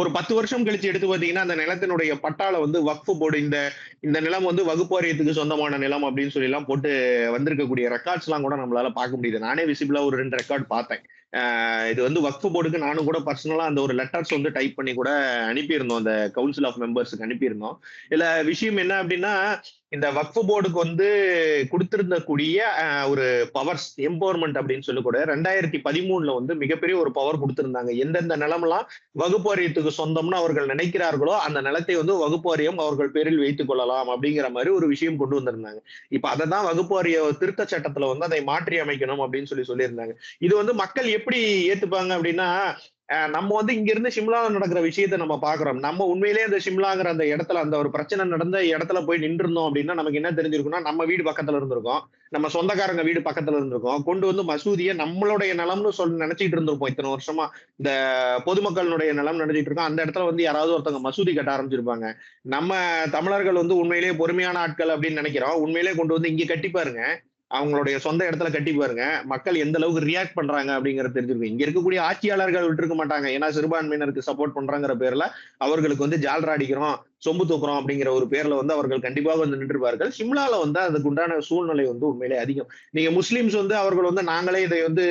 ஒரு 10 வருஷம் கழிச்சு எடுத்து பாத்தீங்கன்னா அந்த நிலத்தினுடைய பட்டால வந்து வக்ஃப் போர்டு இந்த இந்த நிலம் வந்து வகுப்பு வாரியத்துக்கு சொந்தமான நிலம் அப்படின்னு சொல்லி எல்லாம் போட்டு வந்திருக்கக்கூடிய ரெக்கார்ட்ஸ் எல்லாம் கூட நம்மளால பார்க்க முடியுது. நானே விசிபிளா ஒரு 2 ரெக்கார்ட் பார்த்தேன். இது வந்து வக்ஃப் போர்டுக்கு நானும் கூட பர்சனலா அந்த ஒரு லெட்டர்ஸ் வந்து டைப் பண்ணி கூட அனுப்பியிருந்தோம். அந்த கவுன்சில் ஆஃப் மெம்பர்ஸ்க்கு அனுப்பியிருந்தோம். இதுல விஷயம் என்ன அப்படின்னா, இந்த வக்ஃப் போர்டுக்கு வந்து கொடுத்திருந்தக்கூடிய ஒரு பவர்ஸ் எம்பவர்மெண்ட் அப்படின்னு சொல்லி கூட 2013 வந்து மிகப்பெரிய ஒரு பவர் கொடுத்திருந்தாங்க. எந்தெந்த நிலமெல்லாம் வகுப்பு வாரியத்துக்கு சொந்தம்னு அவர்கள் நினைக்கிறார்களோ அந்த நிலத்தை வந்து வகுப்பு வாரியம் அவர்கள் பேரில் வைத்துக் கொள்ளலாம் அப்படிங்கிற மாதிரி ஒரு விஷயம் கொண்டு வந்திருந்தாங்க. இப்ப அதை தான் வகுப்பு வாரிய திருத்த சட்டத்துல வந்து அதை மாற்றி அமைக்கணும் அப்படின்னு சொல்லியிருந்தாங்க. இது வந்து மக்கள் எப்படி ஏத்துப்பாங்க அப்படின்னா, நம்ம வந்து இங்க இருந்து சிம்லால நடக்கிற விஷயத்த நம்ம பாக்குறோம். நம்ம உண்மையிலேயே அந்த சிம்லாங்கிற அந்த இடத்துல அந்த ஒரு பிரச்சனை நடந்த இடத்துல போய் நின்றுருந்தோம் அப்படின்னா நமக்கு என்ன தெரிஞ்சிருக்கும்னா, நம்ம வீடு பக்கத்துல இருந்திருக்கோம், நம்ம சொந்தக்காரங்க வீடு பக்கத்துல இருந்திருக்கோம், கொண்டு வந்து மசூதியை நம்மளுடைய நிலம்னு நினைச்சிட்டு இருந்திருப்போம். இத்தனை வருஷமா இந்த பொதுமக்களுடைய நிலம் நினைச்சிட்டு இருக்கோம். அந்த இடத்துல வந்து யாராவது ஒருத்தவங்க மசூதி கட்ட ஆரம்பிச்சிருப்பாங்க. நம்ம தமிழர்கள் வந்து உண்மையிலேயே பொறுமையான ஆட்கள் அப்படின்னு நினைக்கிறோம். உண்மையிலேயே கொண்டு வந்து இங்க கட்டி பாருங்க, அவங்களுடைய சொந்த இடத்துல கட்டி பாருங்க, மக்கள் எந்த அளவுக்கு ரியாக்ட் பண்றாங்க அப்படிங்கறது தெரிஞ்சிருக்கும். இங்க இருக்கக்கூடிய ஆட்சியாளர்கள் விட்டுருக்க மாட்டாங்க. ஏன்னா சிறுபான்மையினருக்கு சப்போர்ட் பண்றாங்கிற பேர்ல அவர்களுக்கு வந்து ஜால்ரா அடிக்கிறோம், சொம்பு தூக்குறோம் அப்படிங்கிற ஒரு பேர்ல வந்து அவர்கள் கண்டிப்பாக வந்து நின்றுப்பார்கள். சிம்லால வந்து அதுக்கு உண்டான சூழ்நிலை வந்து உண்மையிலே அதிகம். நீங்க முஸ்லிம்ஸ் வந்து அவர்கள் வந்து நாங்களே இதை வந்து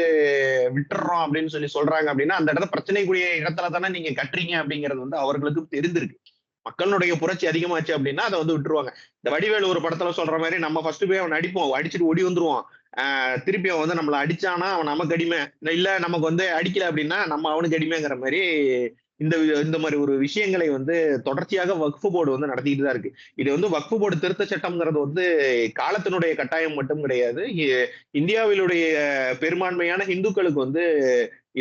விட்டுறோம் அப்படின்னு சொல்றாங்க அப்படின்னா, அந்த இடத்துல பிரச்சனைக்குரிய இடத்துல தானே நீங்க கட்டுறீங்க அப்படிங்கிறது வந்து அவர்களுக்கு தெரிந்திருக்கு. மக்களுடைய புரட்சி அதிகமாச்சு அப்படின்னா அதை வந்து விட்டுருவாங்க. இந்த வடிவேலு ஒரு படத்துல சொல்ற மாதிரி நம்ம ஃபர்ஸ்ட் போய் அவன் அடிப்போம், அடிச்சுட்டு ஓடி வந்துருவான். திருப்பி அவன் வந்து நம்மளை அடிச்சானா அவன் நமக்கு அடிமை, இல்ல நமக்கு வந்து அடிக்கல அப்படின்னா நம்ம அவனுக்கு அடிமைங்கிற மாதிரி இந்த இந்த மாதிரி ஒரு விஷயங்களை வந்து தொடர்ச்சியாக வக்ஃப் போர்டு வந்து நடத்திட்டு தான் இருக்கு. இது வந்து வக்ஃப் போர்டு திருத்த சட்டம்ங்கிறது வந்து காலத்தினுடைய கட்டாயம் மட்டும் கிடையாது. இந்தியாவிலுடைய பெரும்பான்மையான இந்துக்களுக்கு வந்து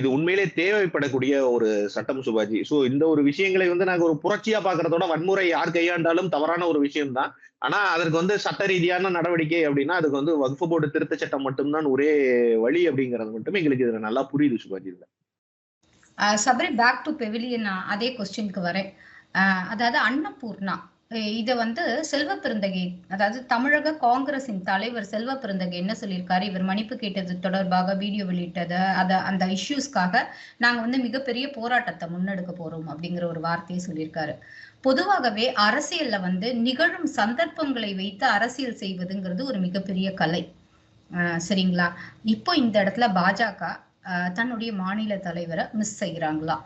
இது உண்மையிலே தேவைப்படக்கூடிய ஒரு சட்டம் சிவாஜி. சோ இந்த ஒரு விஷயங்களை வந்து நாங்க ஒரு புரட்சியா பாக்குறதோட வன்முறை யார் கையாண்டாலும் தவறான ஒரு விஷயம் தான். ஆனா அதற்கு வந்து சட்ட ரீதியான நடவடிக்கை அப்படின்னா அதுக்கு வந்து வக்ஃப் போர்டு திருத்த சட்டம் மட்டும்தான் ஒரே வழி அப்படிங்கிறது மட்டும் எங்களுக்கு இதுல நல்லா புரியுது சிவாஜி. இதுல சபரி, பேக் டு பெவிலியன் அதே கொஸ்டினுக்கு வரேன். அதாவது அன்னபூர்ணா இத வந்து செல்வ பெருந்தகை, அதாவது தமிழக காங்கிரசின் தலைவர் செல்வ பெருந்தகை என்ன சொல்லியிருக்காரு, இவர் மன்னிப்பு கேட்டது தொடர்பாக வீடியோ வெளியிட்டது அந்த இஷ்யூஸ்க்காக நாங்க வந்து மிகப்பெரிய போராட்டத்தை முன்னெடுக்க போறோம் அப்படிங்கிற ஒரு வார்த்தையை சொல்லியிருக்காரு. பொதுவாகவே அரசியல்ல வந்து நிகழும் சந்தர்ப்பங்களை வைத்து அரசியல் செய்வதுங்கிறது ஒரு மிகப்பெரிய கலை. சரிங்களா? இப்போ இந்த இடத்துல பாஜக தன்னுடைய மாநில தலைவரை மிஸ் செய்யறாங்களா?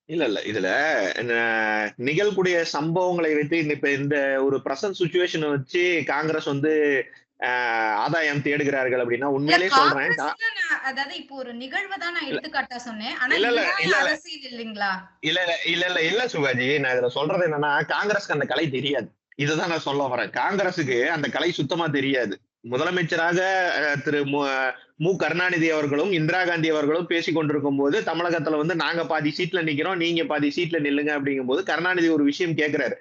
இல்ல இதுல நிகழ்க்கூடிய சம்பவங்களை வைத்து இப்ப இந்த ஒரு பிரசன்ட் சிச்சுவேஷன் வச்சு காங்கிரஸ் வந்து ஆதாயம் தேடுகிறார்கள் அப்படின்னா உண்மையிலேயே சொல்றேன். அதாவது இப்போ ஒரு நிகழ்வை தான் நான் எடுத்துக்காட்டா சொன்னேன். ஆனா அரசியல் இல்லைங்களா? இல்ல சிவாஜி, நான் இதுல சொல்றது என்னன்னா, காங்கிரஸ்க்கு அந்த கலை தெரியாது. இதுதான் நான் சொல்ல வரேன். காங்கிரஸுக்கு அந்த கலை சுத்தமா தெரியாது. முதலமைச்சராக திரு மு கருணாநிதி அவர்களும் இந்திரா காந்தி அவர்களும் பேசிக் கொண்டிருக்கும் போது தமிழகத்துல வந்து நாங்க பாதி சீட்ல நிக்கிறோம், நீங்க பாதி சீட்ல நில்லுங்க அப்படிங்கும் போது கருணாநிதி ஒரு விஷயம் கேட்கிறாரு,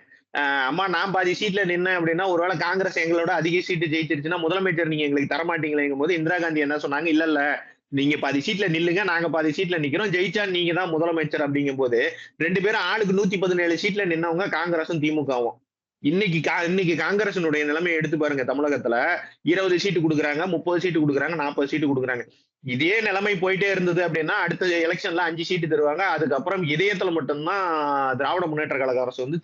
அம்மா நான் பாதி சீட்ல நின்னேன் அப்படின்னா ஒருவேளை காங்கிரஸ் எங்களோட அதிக சீட்டு ஜெயிச்சிருச்சுன்னா முதலமைச்சர் நீங்க எங்களுக்கு தரமாட்டீங்களேங்கும் போது இந்திரா காந்தி என்ன சொன்னாங்க, இல்ல நீங்க பாதி சீட்ல நில்லுங்க, நாங்க பாதி சீட்ல நிக்கிறோம், ஜெயிச்சா நீங்க தான் முதலமைச்சர் அப்படிங்கும் போது 2 பேரும் ஆளுக்கு 117 சீட்ல நின்னவங்க காங்கிரஸும் திமுகவும். இன்னைக்கு காங்கிரசினுடைய நிலைமையை எடுத்து பாருங்க. தமிழகத்துல 20 சீட்டு கொடுக்குறாங்க, 30 சீட்டு கொடுக்குறாங்க, 40 சீட்டு கொடுக்குறாங்க. இதே நிலைமை போயிட்டே இருந்தது அப்படின்னா அடுத்த எலெக்ஷன்ல 5 சீட்டு தருவாங்க. அதுக்கப்புறம் இதயத்துல மட்டும்தான் திராவிட முன்னேற்ற கழக அரசு வந்து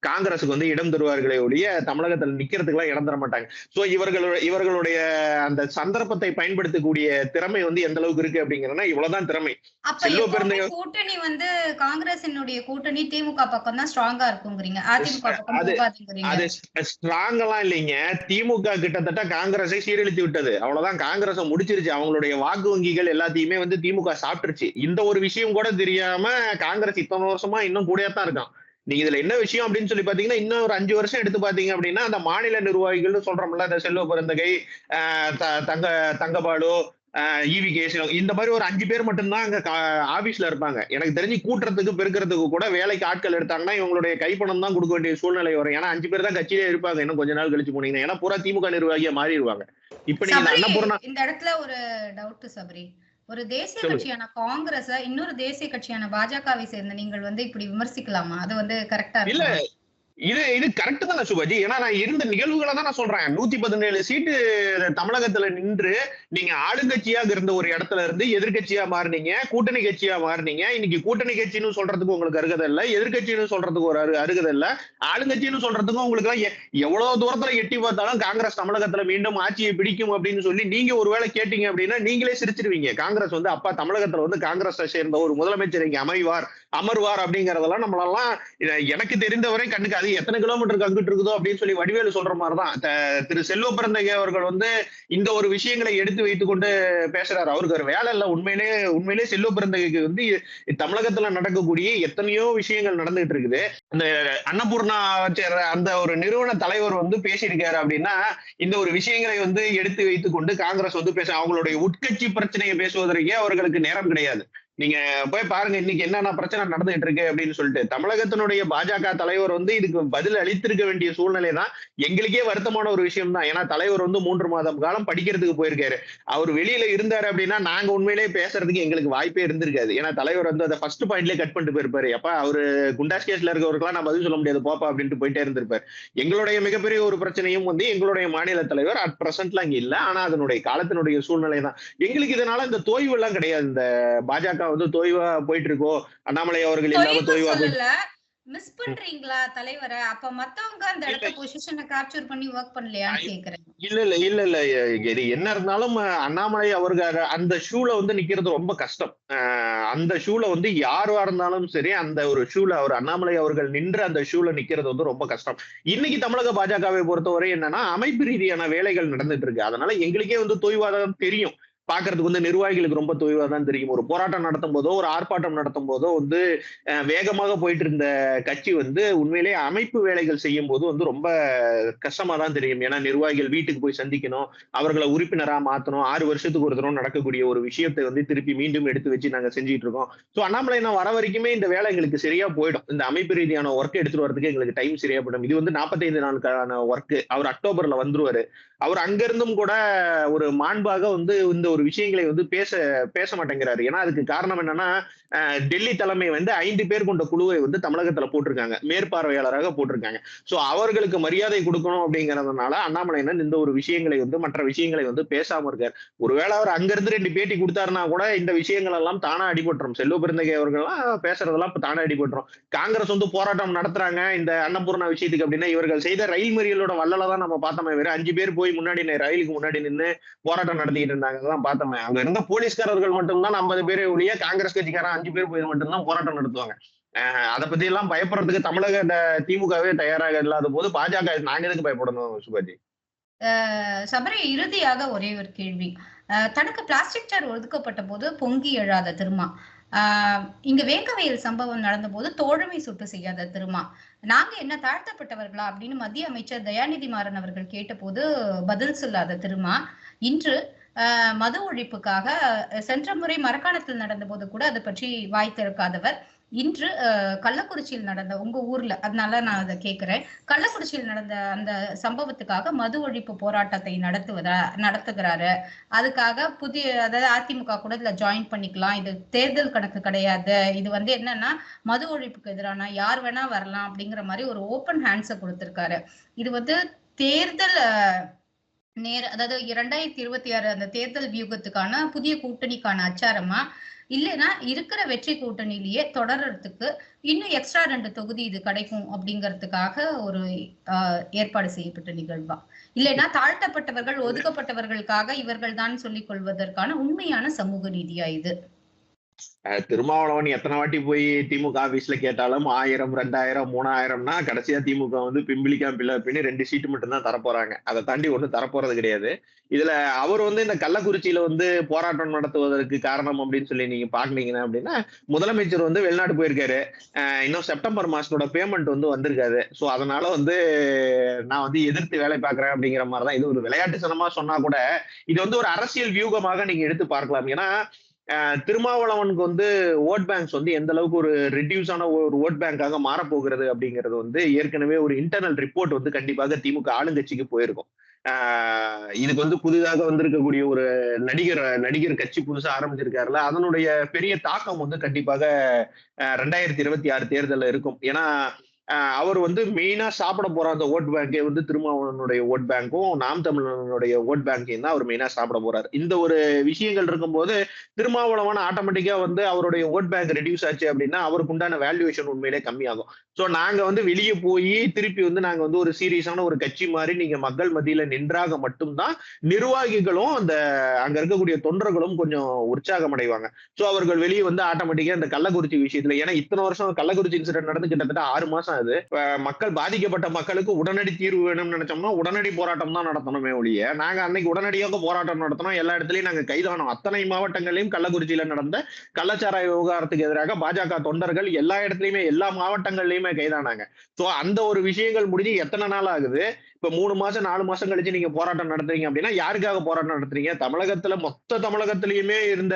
காங்கிரஸுக்கு வந்து இடம் தருவார்களே ஒழிய தமிழகத்துல நிக்கிறதுக்கு எல்லாம் இடம் தர மாட்டாங்க. சோ இவர்களுடைய அந்த சந்தர்ப்பத்தை பயன்படுத்தக்கூடிய திறமை வந்து எந்த அளவுக்கு இருக்கு அப்படிங்கிறனா இவ்வளவுதான் திறமை. கூட்டணி வந்து காங்கிரசினுடைய கூட்டணி திமுக பக்கம் தான் ஸ்ட்ராங்கா இருக்குங்கிறீங்க. அதிமுக பக்கம் போகாதுங்கிறீங்க. அது ஸ்ட்ராங் எல்லாம் இல்லைங்க. திமுக கிட்டத்தட்ட காங்கிரஸை சீரழித்து விட்டது. அவ்வளவுதான், காங்கிரஸை முடிச்சிருச்சு. அவங்களுடைய வாக்கு வங்கிகள் எல்லாத்தையுமே வந்து திமுக சாப்பிட்டுருச்சு. இந்த ஒரு விஷயம் கூட தெரியாம காங்கிரஸ் இத்தனை வருஷமா இன்னும் கூடத்தான் இருக்கான். நீங்க இதுல என்ன விஷயம் அப்படின்னு சொல்லி பாத்தீங்கன்னா இன்னும் ஒரு 5 வருஷம் எடுத்து பாத்தீங்க அப்படின்னா அந்த மாநில நிர்வாகிகள் சொல்றோம்ல, இந்த செல்வ பெருந்தகை, தங்கபாலு, ஈவி கேசவன், இந்த மாதிரி ஒரு 5 பேர் மட்டும்தான் அங்க ஆபீஸ்ல இருப்பாங்க. எனக்கு தெரிஞ்சு கூட்டுறதுக்கு பெருக்கிறதுக்கு கூட வேலைக்கு ஆட்கள் எடுத்தாங்கன்னா இவங்களுடைய கைப்பணம் தான் கொடுக்க வேண்டிய சூழ்நிலை வரும். ஏன்னா 5 பேர் தான் கட்சியிலே இருப்பாங்க இன்னும் கொஞ்ச நாள் கழிச்சு போனீங்கன்னா. ஏன்னா பூரா திமுக நிர்வாகியா மாறிடுவாங்க. இப்ப நீங்க இந்த இடத்துல ஒரு டவுட் சபரி, ஒரு தேசிய கட்சியான காங்கிரஸ் இன்னொரு தேசிய கட்சியான பாஜகவை சேர்ந்த நீங்கள் வந்து இப்படி விமர்சிக்கலாமா? அது வந்து கரெக்டா இல்ல? இது கரெக்ட் தானே சுபாஜி. ஏன்னா நான் இருந்த நிகழ்வுகளை தான் நான் சொல்றேன். 117 சீட்டு தமிழகத்துல நின்று நீங்க ஆளுங்கட்சியாக இருந்த ஒரு இடத்துல இருந்து எதிர்கட்சியா மாறினீங்க, கூட்டணி கட்சியா மாறினீங்க. இன்னைக்கு கூட்டணி கட்சின்னு சொல்றதுக்கு உங்களுக்கு அருகதை இல்ல, எதிர்கட்சின்னு சொல்றதுக்கு ஒரு அருகதை இல்ல, ஆளுங்கட்சின்னு சொல்றதுக்கும் உங்களுக்கு எல்லாம் எவ்வளவு தூரத்துல எட்டி பார்த்தாலும் காங்கிரஸ் தமிழகத்துல மீண்டும் ஆட்சியை பிடிக்கும் அப்படின்னு சொல்லி நீங்க ஒருவேளை கேட்டீங்க அப்படின்னா நீங்களே சிரிச்சிருவீங்க. காங்கிரஸ் வந்து அப்பா தமிழகத்துல வந்து காங்கிரஸை சேர்ந்த ஒரு முதலமைச்சர் இங்க அமர்வார் அப்படிங்கறதெல்லாம் நம்மளெல்லாம் எனக்கு தெரிந்தவரை கண்ணுக்கு அது எத்தனை கிலோமீட்டருக்கு அங்கிட்டு இருக்குதோ அப்படின்னு சொல்லி வடிவேலு சொல்ற மாதிரிதான் திரு செல்வ பெருந்தகை அவர்கள் வந்து இந்த ஒரு விஷயங்களை எடுத்து வைத்துக் கொண்டு பேசுறாரு. அவருக்கு ஒரு வேலை இல்ல. உண்மையிலே செல்வ பெருந்தகைக்கு வந்து தமிழகத்துல நடக்கக்கூடிய எத்தனையோ விஷயங்கள் நடந்துட்டு இருக்குது. இந்த அன்னபூர்ணா அந்த ஒரு நிறுவன தலைவர் வந்து பேசியிருக்காரு அப்படின்னா இந்த ஒரு விஷயங்களை வந்து எடுத்து வைத்துக் கொண்டு காங்கிரஸ் வந்து அவங்களுடைய உட்கட்சி பிரச்சனையை பேசுவதற்கே அவர்களுக்கு நேரம் கிடையாது. நீங்க போய் பாருங்க இன்னைக்கு என்னென்ன பிரச்சனை நடந்துகிட்டு இருக்கு அப்படின்னு சொல்லிட்டு. தமிழகத்தினுடைய பாஜக தலைவர் வந்து இதுக்கு பதில் அளித்திருக்க வேண்டிய சூழ்நிலை தான். எங்களுக்கே வருத்தமான ஒரு விஷயம் தான். ஏன்னா தலைவர் வந்து 3 மாதம் காலம் படிக்கிறதுக்கு போயிருக்காரு. அவர் வெளியில இருந்தாரு அப்படின்னா நாங்க உண்மையிலேயே பேசுறதுக்கு எங்களுக்கு வாய்ப்பே இருந்திருக்காது. ஏன்னா தலைவர் வந்து அதை ஃபர்ஸ்ட் பாயிண்ட்லயே கட் பண்ணிட்டு போயிருப்பாரு. அப்ப அவரு குண்டாஸ் கேஸ்ல இருக்கவருக்கெல்லாம் நான் பதில் சொல்ல முடியாது போப்பா அப்படின்ட்டு போயிட்டே இருந்திருப்பாரு. எங்களுடைய மிகப்பெரிய ஒரு பிரச்சனையும் வந்து எங்களுடைய மாநில தலைவர் அட் பிரசன்ட்ல அங்க இல்ல. ஆனா அதனுடைய காலத்தினுடைய சூழ்நிலை தான். எங்களுக்கு இதனால இந்த தோய்வு எல்லாம் கிடையாது. இந்த பாஜக வந்து தோய்வா போயிட்டு இருக்கோ, அண்ணாமலை அவர்கள் இல்லாம தோய்வா மிஸ் பண்றீங்களா தலைவரை? அப்ப மத்தவங்க அந்த இடத்த பொசிஷனை கேப்சர் பண்ணி வர்க் பண்ணலையான்னு கேக்குறேன். இல்ல இது என்ன இருந்தாலும் அண்ணாமலை அவர்கள் அந்த ஷூல வந்து நிக்கிறது ரொம்ப கஷ்டம். அந்த ஷூல வந்து யாரா இருந்தாலும் சரி அந்த ஒரு ஷூல அவர் அண்ணாமலை அவர்கள் நின்று அந்த ஷூல நிக்கிறது வந்து ரொம்ப கஷ்டம். இன்னைக்கு தமிழக பாஜகவை பொறுத்தவரை என்னன்னா அமைப்பு ரீதியான வேலைகள் நடந்துட்டு இருக்கு. அதனால எங்களுக்கே வந்து தொய்வாதான் தெரியும். பாக்குறதுக்கு வந்து நிர்வாகிகளுக்கு ரொம்ப தொய்வா தான் தெரியும். ஒரு போராட்டம் நடத்தும் போதோ ஒரு ஆர்ப்பாட்டம் நடத்தும் போதோ வந்து வேகமாக போயிட்டு இருந்த கட்சி வந்து உண்மையிலேயே அமைப்பு வேலைகள் செய்யும் போது வந்து ரொம்ப கஷ்டமா தான் தெரியும். ஏன்னா நிர்வாகிகள் வீட்டுக்கு போய் சந்திக்கணும், அவர்களை உறுப்பினரா மாத்தணும், 6 வருஷத்துக்கு ஒரு தடவை நடக்கக்கூடிய ஒரு விஷயத்தை வந்து திருப்பி மீண்டும் எடுத்து வச்சு நாங்க செஞ்சுட்டு இருக்கோம். சோ அண்ணாமலை நான் வர வரைக்குமே இந்த வேலை எங்களுக்கு சரியா போயிடும். இந்த அமைப்பு ரீதியான ஒர்க் எடுத்துட்டு வரதுக்கு எங்களுக்கு டைம் சரியா போயிடும். இது வந்து 45 நாளுக்கான ஒர்க். அவர் அக்டோபர்ல வந்துருவாரு. அவர் அங்கிருந்தும் கூட ஒரு மாண்பாக வந்து இந்த ஒரு விஷயங்களை வந்து பேச மாட்டேங்கிறாரு. ஏன்னா அதுக்கு காரணம் என்னன்னா டெல்லி தலைமை வந்து 5 பேர் கொண்ட குழுவை வந்து தமிழகத்துல போட்டிருக்காங்க, மேற்பார்வையாளராக போட்டிருக்காங்க. சோ அவர்களுக்கு மரியாதை கொடுக்கணும் அப்படிங்கறதுனால அண்ணாமலையன் இந்த ஒரு விஷயங்களை வந்து மற்ற விஷயங்களை வந்து பேசாம இருக்காரு. ஒருவேளை அவர் அங்கிருந்து 2 பேட்டி கொடுத்தாருன்னா கூட இந்த விஷயங்கள் எல்லாம் தானா அடிபட்டுரும். செல்வ பெருந்தகை அவர்கள்லாம் பேசுறதெல்லாம் தானா அடிபட்டுரும். காங்கிரஸ் வந்து போராட்டம் நடத்துறாங்க இந்த அன்னபூர்ணா விஷயத்துக்கு அப்படின்னா இவர்கள் செய்த ரயில் மறியலோட வல்லல தான் நம்ம பார்த்தோமே. வேற 5 பேர் போய் முன்னாடி ரயிலுக்கு முன்னாடி நின்று போராட்டம் நடத்திட்டு இருந்தாங்க. அதான் பார்த்தோமே. அங்க இருந்த போலீஸ்காரர்கள் மட்டும்தான் 50 பேரே ஒழிய காங்கிரஸ் கட்சிக்காரன் 5 பேர் போய் மட்டும்தான் போராட்டம் நடத்துவாங்க. அதை பத்தி எல்லாம் பயப்படுறதுக்கு தமிழக திமுகவே தயாராக இல்லாத போது பாஜக நாங்க எதுக்கு பயப்படணும் சுபாஜி? சபரி, இறுதியாக ஒரே ஒரு கேள்வி. தனக்கு பிளாஸ்டிக் சேர் ஒதுக்கப்பட்ட போது பொங்கி எழாத திருமா, இங்க வேங்கவயல் சம்பவம் நடந்த போது தோழமை சுட்டு செய்யாத திருமா, நாங்க என்ன தாழ்த்தப்பட்டவர்களா அப்படின்னு மத்திய அமைச்சர் தயாநிதி மாறன் அவர்கள் கேட்ட போது பதில் சொல்லாத திருமா, இன்று மது ஒழிப்புக்காக சென்ற முறை மரக்காணத்தில் நடந்த போது கூட அதை பற்றி வாய் திறக்காதவர் இன்று கள்ளக்குறிச்சியில் நடந்த உங்க ஊர்ல, அதனால நான் அதை கேட்கிறேன், கள்ளக்குறிச்சியில் நடந்த அந்த சம்பவத்துக்காக மது ஒழிப்பு போராட்டத்தை நடத்துகிறாரு. அதுக்காக அதாவது அதிமுக கூட இதுல ஜாயின் பண்ணிக்கலாம், இது தேர்தல் கணக்கு கிடையாது, இது என்னன்னா மது ஒழிப்புக்கு எதிரான யார் வேணா வரலாம் அப்படிங்கிற மாதிரி ஒரு ஓப்பன் ஹேண்ட்ஸை கொடுத்திருக்காரு. இது தேர்தல் அதாவது 2026 அந்த தேர்தல் வியூகத்துக்கான புதிய கூட்டணிக்கான அச்சாரமா, இல்லைன்னா இருக்கிற வெற்றி கூட்டணியிலேயே தொடர்றதுக்கு இன்னும் எக்ஸ்ட்ரா 2 தொகுதி இது கிடைக்கும் அப்படிங்கறதுக்காக ஒரு ஏற்பாடு செய்யப்பட்ட நிகழ்வா, இல்லைன்னா தாழ்த்தப்பட்டவர்கள் ஒதுக்கப்பட்டவர்களுக்காக இவர்கள் தான் சொல்லிக் கொள்வதற்கான உண்மையான சமூக நீதியா இது? திருமாவளவன் எத்தனை வாட்டி போய் திமுக ஆபீஸ்ல கேட்டாலும் 1000, 2000, 3000னா கடைசியா திமுக பிம்பிளிக்கா பின்னு 2 சீட்டு மட்டும் தான் தரப்போறாங்க. அதை தாண்டி ஒண்ணும் தரப்போறது கிடையாது. இதுல அவர் இந்த கள்ளக்குறிச்சியில போராட்டம் நடத்துவதற்கு காரணம் அப்படின்னு சொல்லி நீங்க பாக்குனீங்கன்னா அப்படின்னா, முதலமைச்சர் வெளிநாடு போயிருக்காரு. இன்னும் செப்டம்பர் மாசத்தோட பேமெண்ட் வந்திருக்காது. சோ அதனால நான் எதிர்த்து வேலை பார்க்கறேன் அப்படிங்கிற மாதிரிதான். இது ஒரு விளையாட்டுத்தனமா சொன்னா கூட இது ஒரு அரசியல் வியூகமாக நீங்க எடுத்து பார்க்கலாம். ஏன்னா திருமாவளவனுக்கு ஓட் பேங்க்ஸ் எந்த அளவுக்கு ஒரு ரிடியூஸான ஒரு ஓட் பேங்காக மாறப்போகிறது அப்படிங்கிறது ஏற்கனவே ஒரு இன்டர்னல் ரிப்போர்ட் கண்டிப்பாக திமுக ஆளுங்கட்சிக்கு போயிருக்கும். இதுக்கு புதிதாக வந்திருக்கக்கூடிய ஒரு நடிகர் கட்சி புதுசா ஆரம்பிச்சிருக்காருல, அதனுடைய பெரிய தாக்கம் கண்டிப்பாக 2026 தேர்தலில் இருக்கும். ஏன்னா அவர் மெயினா சாப்பிட போற அந்த ஓட் பேங்கே திருமாவளவனுடைய ஓட் பேங்க்கும் நாம் தமிழனுடைய ஓட் பேங்கையும் தான் அவர் மெயினா சாப்பிட போறாரு. இந்த ஒரு விஷயங்கள் இருக்கும்போது திருமாவளவன் ஆட்டோமேட்டிக்கா அவருடைய ஓட் பேங்க் ரெடியூஸ் ஆச்சு அப்படின்னா அவருக்கு உண்டான வேல்யூவேஷன் உண்மையிலே கம்மியாகும். சோ நாங்க வெளியே போய் திருப்பி நாங்க ஒரு சீரியஸான ஒரு கட்சி மாதிரி நீங்க மக்கள் மத்தியில நின்றாக மட்டும்தான் நிர்வாகிகளும் அந்த அங்க இருக்கக்கூடிய தொண்டர்களும் கொஞ்சம் உற்சாகம் அடைவாங்க. சோ அவர்கள் வெளியே ஆட்டோமேட்டிக்கா இந்த கள்ளக்குறிச்சி விஷயத்துல, ஏன்னா இத்தனை வருஷம் கள்ளக்குறிச்சி இன்சிடென்ட் நடந்து கிட்டத்தட்ட 6 மாசம் அது மக்கள் பாதிக்கப்பட்ட மக்களுக்கு உடனடி தீர்வு வேணும்னு நினைச்சோம்னா உடனடி போராட்டம் தான் நடத்தணுமே ஒழிய, நாங்க அன்னைக்கு உடனடியாக போராட்டம் நடத்தணும், எல்லா இடத்துலயும் நாங்க கைதானோம். அத்தனை மாவட்டங்களையும் கள்ளக்குறிச்சியில நடந்த கள்ளச்சாராய விவகாரத்துக்கு எதிராக பாஜக தொண்டர்கள் எல்லா இடத்துலயுமே எல்லா மாவட்டங்கள்லயுமே கைதானாங்க. சோ அந்த ஒரு விஷயங்கள் முடிஞ்சு எத்தனை நாள் ஆகுது? இப்ப 3 மாசம் 4 மாசம் கழிச்சு நீங்க போராட்டம் நடத்துறீங்க அப்படின்னா யாருக்காக போராட்டம் நடத்துறீங்க? தமிழகத்துல மொத்த தமிழகத்திலயுமே இருந்த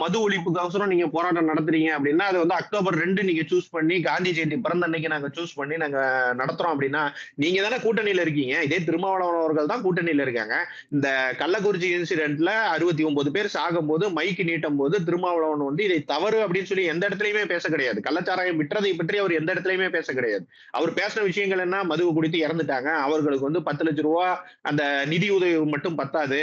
மது ஒழிப்புக்கோசரம் நீங்க போராட்டம் நடத்துறீங்க அப்படின்னா அது அக்டோபர் 2 நீங்க சூஸ் பண்ணி காந்தி ஜெயந்தி பிறந்த அன்னைக்கு நாங்க சூஸ் பண்ணி நாங்க நடத்துறோம் அப்படின்னா நீங்க தானே கூட்டணியில இருக்கீங்க. இதே திருமாவளவன் அவர்கள் தான் கூட்டணியில இருக்காங்க. இந்த கள்ளக்குறிச்சி இன்சிடென்ட்ல 69 பேர் சாகும் போது மைக்கு நீட்டும் போது திருமாவளவன் இதை தவறு அப்படின்னு சொல்லி எந்த இடத்துலயுமே பேச கிடையாது. கள்ளச்சாராயம் விற்றதை பற்றி அவர் எந்த இடத்துலயுமே பேச கிடையாது. அவர் பேசின விஷயங்கள் என்ன? மதுவை குடித்து இறந்துட்டாங்க, அவர்களுக்கு 10 லட்சம் ரூபாய் அந்த நிதி உதவி மட்டும் பத்தாது,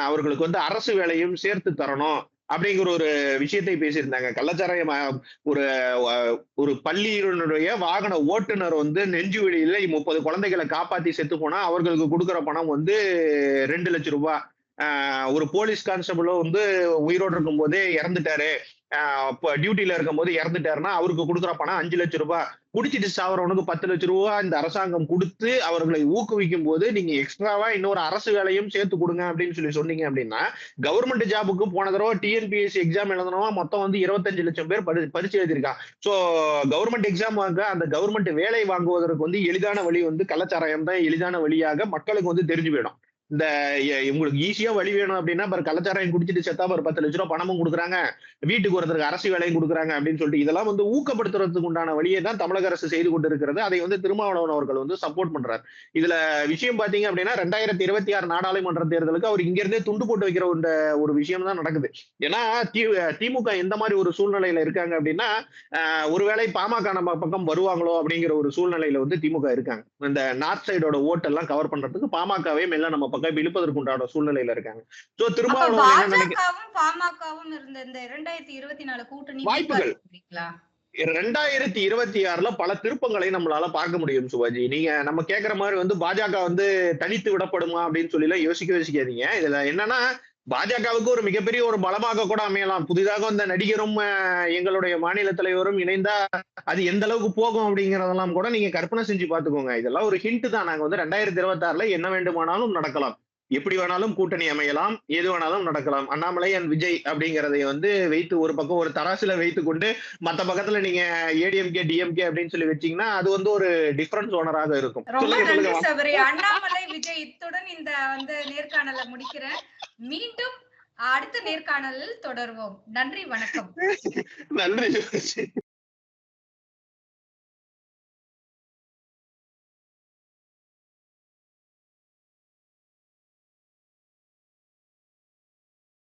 அவர்களுக்கு அரசு வேலையும் சேர்த்து தரணும் அப்படிங்கிற ஒரு விஷயத்தை பேசியிருந்தாங்க. கள்ளச்சாராயம் ஒரு பள்ளியினுடைய வாகன ஓட்டுநர் நெஞ்சு வெளியில 30 குழந்தைகளை காப்பாத்தி செத்து போனா அவர்களுக்கு கொடுக்குற பணம் 2 லட்சம் ரூபாய். ஒரு போலீஸ் கான்ஸ்டபிளோ உயிரோடு இருக்கும் போதே இறந்துட்டாரு, டியூட்டில இருக்கும் போது இறந்துட்டாருன்னா அவருக்கு கொடுக்குற பணம் 5 லட்சம் ரூபாய். குடிச்சிட்டு சாவரவனுக்கு 10 லட்சம் ரூபாய் இந்த அரசாங்கம் கொடுத்து அவர்களை ஊக்குவிக்கும் போது நீங்க எக்ஸ்ட்ராவா இன்னொரு அரசு வேலையும் சேர்த்து கொடுங்க அப்படின்னு சொல்லி சொன்னீங்க அப்படின்னா, கவர்மெண்ட் ஜாபுக்கு போன தடவை டிஎன்பிஎஸ்சி எக்ஸாம் எழுதணுமா மொத்தம் 25 லட்சம் பேர் பரிசு எழுதியிருக்கான். சோ கவர்மெண்ட் எக்ஸாம் அந்த கவர்மெண்ட் வேலை வாங்குவதற்கு எளிதான வழி கள்ளச்சாராயம் தான் எளிதான வழியாக மக்களுக்கு தெரிஞ்சு போயிடும். இந்த உங்களுக்கு ஈஸியா வழி வேணும் அப்படின்னா கள்ளச்சாராயம் குடிச்சிட்டு செத்தா 10 லட்சம் ரூபாய் பணமும் கொடுக்குறாங்க, வீட்டுக்கு ஒருத்தருக்கு அரசு வேலையும் கொடுக்குறாங்க அப்படின்னு சொல்லிட்டு இதெல்லாம் ஊக்கப்படுத்துறதுக்கு உண்டான வழியை தான் தமிழக அரசு செய்து கொண்டு இருக்கிறது. அதை திருமாவளவன் அவர்கள் சப்போர்ட் பண்றாரு. இதுல விஷயம் பாத்தீங்க அப்படின்னா 2026 நாடாளுமன்ற தேர்தலுக்கு அவர் இங்க இருந்தே துண்டு போட்டு வைக்கிற ஒரு விஷயம் தான் நடக்குது. ஏன்னா திமுக எந்த மாதிரி ஒரு சூழ்நிலையில இருக்காங்க அப்படின்னா, ஒருவேளை பாமக நம்ம பக்கம் வருவாங்களோ அப்படிங்கிற ஒரு சூழ்நிலையில திமுக இருக்காங்க. இந்த நார்த் சைடோட ஓட்டெல்லாம் கவர் பண்றதுக்கு பாமகவே மெல்ல நம்ம இழுப்பதற்குண்டான சூழ்நிலையில இருக்காங்க. சோ திருமாவளவன் பாமகவும் இருந்த இந்த 2024 கூட்டணி வாய்ப்புகள் 2026ல பல திருப்பங்களை நம்மளால பார்க்க முடியும். சிவாஜி, நீங்க நம்ம கேட்கிற மாதிரி பாஜக தனித்து விடப்படுமா அப்படின்னு சொல்லி யோசிக்காதீங்க. இதுல என்னன்னா பாஜகவுக்கு ஒரு மிகப்பெரிய ஒரு பலமாக கூட அமையலாம். புதிதாக அந்த நடிகரும் எங்களுடைய மாநில தலைவரும் இணைந்தா அது எந்த அளவுக்கு போகும் அப்படிங்கறதெல்லாம் கூட நீங்க கற்பனை செஞ்சு பாத்துக்கோங்க. இதெல்லாம் ஒரு ஹிண்ட் தான். நாங்க 2026ல என்ன வேண்டுமானாலும் நடக்கலாம், எப்படி வேணாலும் கூட்டணி அமையலாம், எது வேணாலும் நடக்கலாம். அண்ணாமலை அண்ட் விஜய் அப்படிங்கறதை வைத்து ஒரு பக்கம் ஒரு தராசுல வைத்து கொண்டு மத்த பக்கத்துல நீங்க ஏடிஎம்கே டிஎம்கே அப்படின்னு சொல்லி வச்சீங்கன்னா அது ஒரு டிஃபரன்ஸ் ஓனராக இருக்கும். அண்ணாமலை விஜய், இத்துடன் இந்த நேர்காணலை முடிக்கிறேன். மீண்டும் அடுத்த நேர்காணலில் தொடர்வோம். நன்றி, வணக்கம். நன்றி.